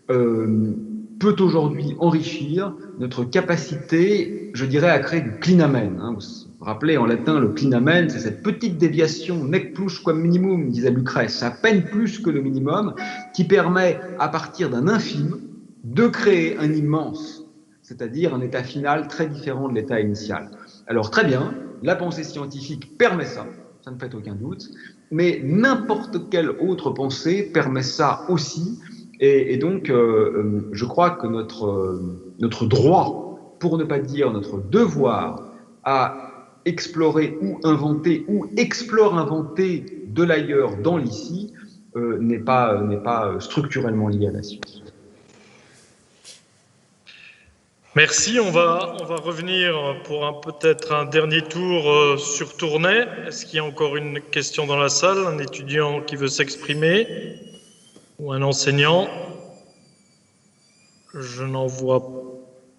peut aujourd'hui enrichir notre capacité, je dirais, à créer du clinamen. Vous vous rappelez, en latin, le clinamen, c'est cette petite déviation, nec plus quam minimum, disait Lucrèce, à peine plus que le minimum, qui permet, à partir d'un infime, de créer un immense, c'est-à-dire un état final très différent de l'état initial. Alors très bien, la pensée scientifique permet ça ne fait aucun doute, mais n'importe quelle autre pensée permet ça aussi, et donc je crois que notre droit, pour ne pas dire notre devoir, à explorer ou inventer ou explore-inventer de l'ailleurs dans l'ici n'est pas structurellement lié à la science. Merci. On va revenir pour peut-être un dernier tour sur Tournai. Est-ce qu'il y a encore une question dans la salle? Un étudiant qui veut s'exprimer? Ou un enseignant? Je n'en vois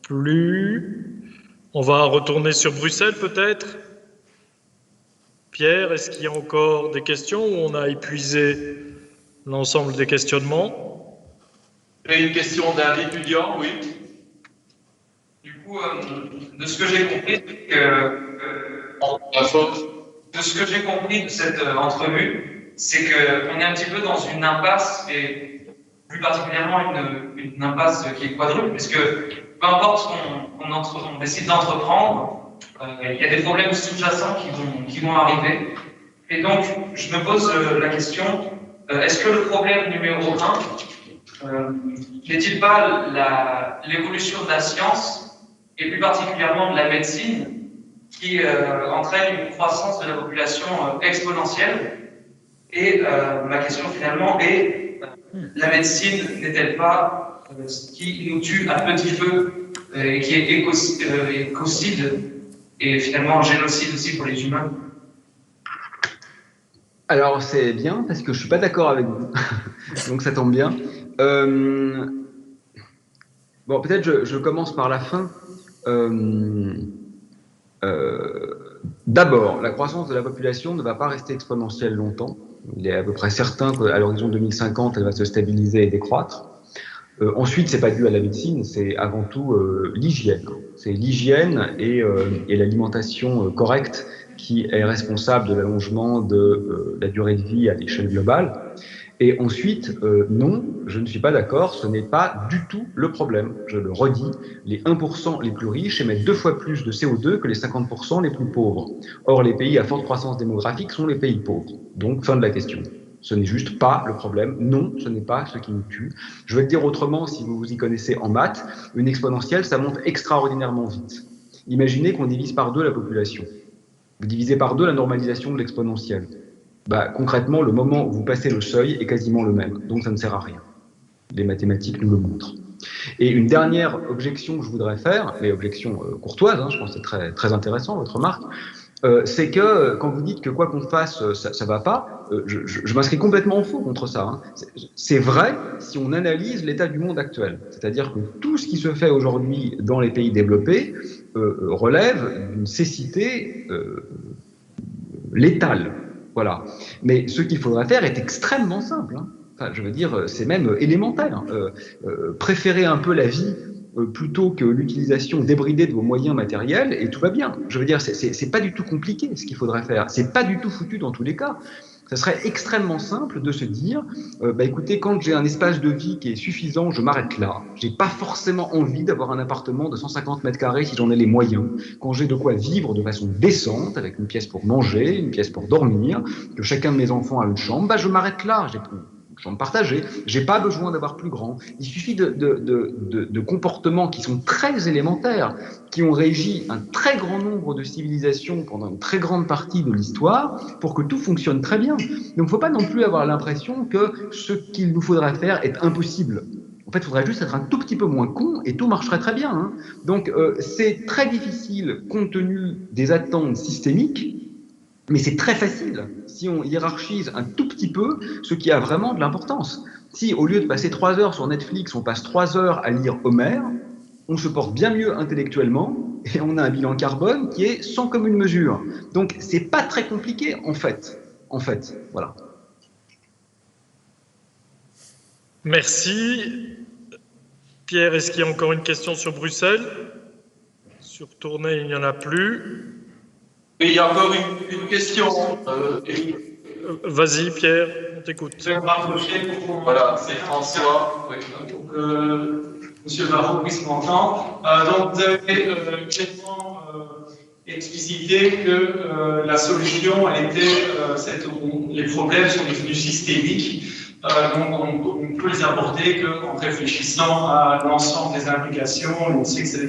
plus. On va retourner sur Bruxelles peut-être. Pierre, est-ce qu'il y a encore des questions ou on a épuisé l'ensemble des questionnements? J'ai une question d'un étudiant, oui. Du coup, de ce que j'ai compris, de cette entrevue, c'est qu'on est un petit peu dans une impasse, et plus particulièrement une impasse qui est quadruple, puisque peu importe ce qu'on décide d'entreprendre, il y a des problèmes sous-jacents qui vont arriver. Et donc, je me pose la question, est-ce que le problème numéro 1 n'est-il pas l'évolution de la science, et plus particulièrement de la médecine, qui entraîne une croissance de la population exponentielle? Et ma question finalement est, la médecine n'est-elle pas ce qui nous tue à petit feu et qui est écocide et finalement génocide aussi pour les humains? Alors c'est bien parce que je suis pas d'accord avec vous, donc ça tombe bien. Bon, peut-être je commence par la fin. D'abord, la croissance de la population ne va pas rester exponentielle longtemps. Il est à peu près certain qu'à l'horizon 2050, elle va se stabiliser et décroître. Ensuite, c'est pas dû à la médecine, c'est avant tout l'hygiène. C'est l'hygiène et l'alimentation correcte qui est responsable de l'allongement de la durée de vie à l'échelle globale. Et ensuite, non, je ne suis pas d'accord, ce n'est pas du tout le problème. Je le redis, les 1% les plus riches émettent 2 fois plus de CO2 que les 50% les plus pauvres. Or, les pays à forte croissance démographique sont les pays pauvres. Donc, fin de la question. Ce n'est juste pas le problème. Non, ce n'est pas ce qui nous tue. Je vais le dire autrement, si vous vous y connaissez en maths, une exponentielle, ça monte extraordinairement vite. Imaginez qu'on divise par 2 la population. Vous divisez par 2 la normalisation de l'exponentielle. Bah, concrètement, le moment où vous passez le seuil est quasiment le même. Donc, ça ne sert à rien. Les mathématiques nous le montrent. Et une dernière objection que je voudrais faire, mais objection courtoise, hein, je pense que c'est très, très intéressant, votre remarque, c'est que quand vous dites que quoi qu'on fasse, ça ne va pas, je m'inscris complètement en faux contre ça. Hein. C'est vrai si on analyse l'état du monde actuel. C'est-à-dire que tout ce qui se fait aujourd'hui dans les pays développés relève d'une cécité létale. Voilà. Mais ce qu'il faudrait faire est extrêmement simple. Hein. Enfin, je veux dire, c'est même élémentaire. Hein. Préférez un peu la vie plutôt que l'utilisation débridée de vos moyens matériels et tout va bien. Je veux dire, c'est pas du tout compliqué ce qu'il faudrait faire. C'est pas du tout foutu dans tous les cas. Ça serait extrêmement simple de se dire, bah écoutez, quand j'ai un espace de vie qui est suffisant, je m'arrête là. J'ai pas forcément envie d'avoir un appartement de 150 mètres carrés si j'en ai les moyens. Quand j'ai de quoi vivre de façon décente, avec une pièce pour manger, une pièce pour dormir, que chacun de mes enfants a une chambre, bah je m'arrête là. J'ai une chambre partagée. J'ai pas besoin d'avoir plus grand. Il suffit de comportements qui sont très élémentaires, qui ont régi un très grand nombre de civilisations pendant une très grande partie de l'histoire pour que tout fonctionne très bien. Donc, il ne faut pas non plus avoir l'impression que ce qu'il nous faudrait faire est impossible. En fait, il faudrait juste être un tout petit peu moins con et tout marcherait très bien. Hein. Donc, c'est très difficile compte tenu des attentes systémiques, mais c'est très facile si on hiérarchise un tout petit peu ce qui a vraiment de l'importance. Si, au lieu de passer 3 heures sur Netflix, on passe 3 heures à lire Homère, on se porte bien mieux intellectuellement et on a un bilan carbone qui est sans commune mesure. Donc, c'est pas très compliqué, en fait. Voilà. Merci. Pierre, est-ce qu'il y a encore une question sur Bruxelles? Sur Tournai, il n'y en a plus. Oui, il y a encore une question. Vas-y, Pierre, on t'écoute. Je vais me rapprocher pour... Voilà, c'est François. Oui. Donc, Monsieur Barrault puisse m'entendre. Donc, vous avez clairement explicité que la solution, elle était, les problèmes sont devenus systémiques. Donc, on peut les aborder qu'en réfléchissant à l'ensemble des implications. On sait que c'est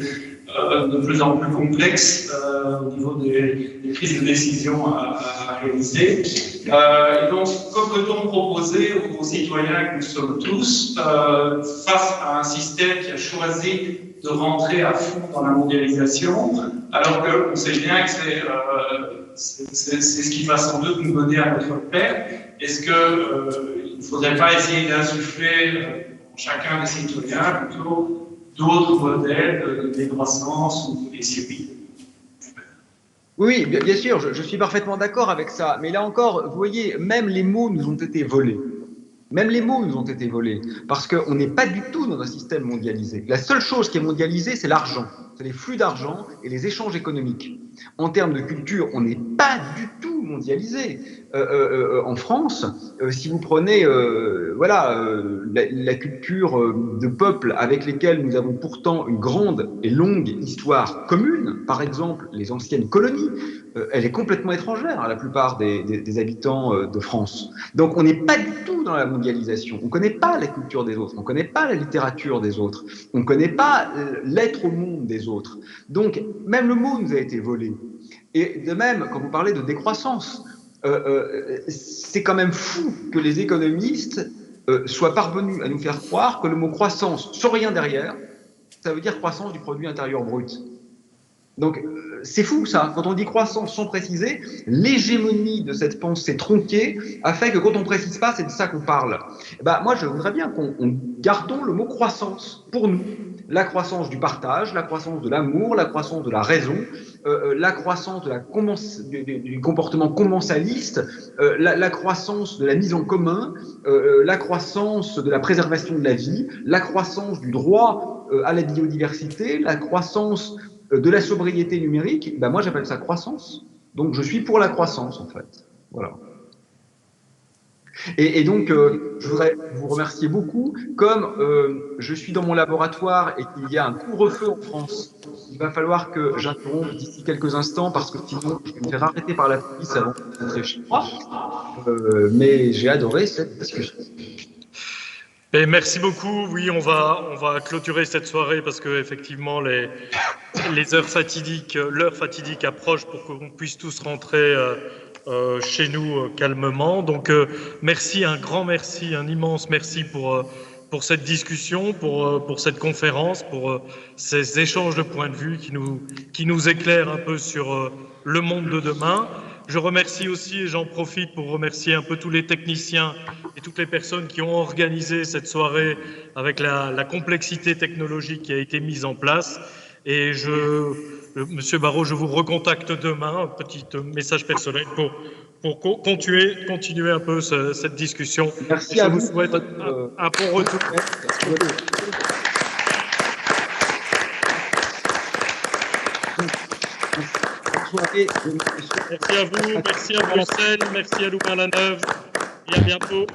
de plus en plus complexe au niveau des prises de décision à réaliser. Et donc, que peut-on proposer aux citoyens que nous sommes tous face à un système qui a choisi de rentrer à fond dans la mondialisation, alors qu'on sait bien que c'est ce qui va sans doute nous mener à notre perte? Est-ce qu'il ne faudrait pas essayer d'insuffler chacun des citoyens plutôt d'autres modèles de décroissance ou des séries? Oui, bien sûr, je suis parfaitement d'accord avec ça. Mais là encore, vous voyez, même les mots nous ont été volés. Même les mots nous ont été volés, parce qu'on n'est pas du tout dans un système mondialisé. La seule chose qui est mondialisée, c'est l'argent. C'est les flux d'argent et les échanges économiques. En termes de culture, on n'est pas du tout mondialisé. En France, si vous prenez la culture de peuples avec lesquels nous avons pourtant une grande et longue histoire commune, par exemple les anciennes colonies, elle est complètement étrangère à la plupart des habitants de France. Donc on n'est pas du tout dans la mondialisation. On ne connaît pas la culture des autres, on ne connaît pas la littérature des autres, on ne connaît pas l'être au monde des autres. Donc même le mot nous a été volé. Et de même, quand vous parlez de décroissance, c'est quand même fou que les économistes soient parvenus à nous faire croire que le mot croissance, sans rien derrière, ça veut dire croissance du produit intérieur brut. Donc, c'est fou ça, quand on dit croissance sans préciser, l'hégémonie de cette pensée tronquée a fait que quand on ne précise pas, c'est de ça qu'on parle. Moi, je voudrais bien qu'on gardons le mot croissance pour nous. La croissance du partage, la croissance de l'amour, la croissance de la raison, la croissance du comportement commensaliste, la croissance de la mise en commun, la croissance de la préservation de la vie, la croissance du droit à la biodiversité, la croissance de la sobriété numérique. Moi j'appelle ça croissance. Donc je suis pour la croissance en fait. Voilà. Et donc, je voudrais vous remercier beaucoup. Comme je suis dans mon laboratoire et qu'il y a un couvre-feu en France, il va falloir que j'interrompe d'ici quelques instants parce que sinon, je vais me faire arrêter par la police avant de rentrer chez moi. Mais j'ai adoré cette discussion. Et merci beaucoup. Oui, on va clôturer cette soirée parce que effectivement les heures fatidiques, l'heure fatidique approche pour qu'on puisse tous rentrer chez nous calmement. Donc merci, un grand merci, un immense merci pour cette discussion, pour cette conférence, pour ces échanges de points de vue qui nous éclairent un peu sur le monde de demain. Je remercie aussi, et j'en profite pour remercier un peu tous les techniciens et toutes les personnes qui ont organisé cette soirée avec la complexité technologique qui a été mise en place. Et Monsieur Barraud, je vous recontacte demain, un petit message personnel pour continuer un peu cette discussion. Merci je à vous souhaite un bon retour. Merci à vous, merci à Bruxelles, merci à Louvain-la-Neuve et à bientôt.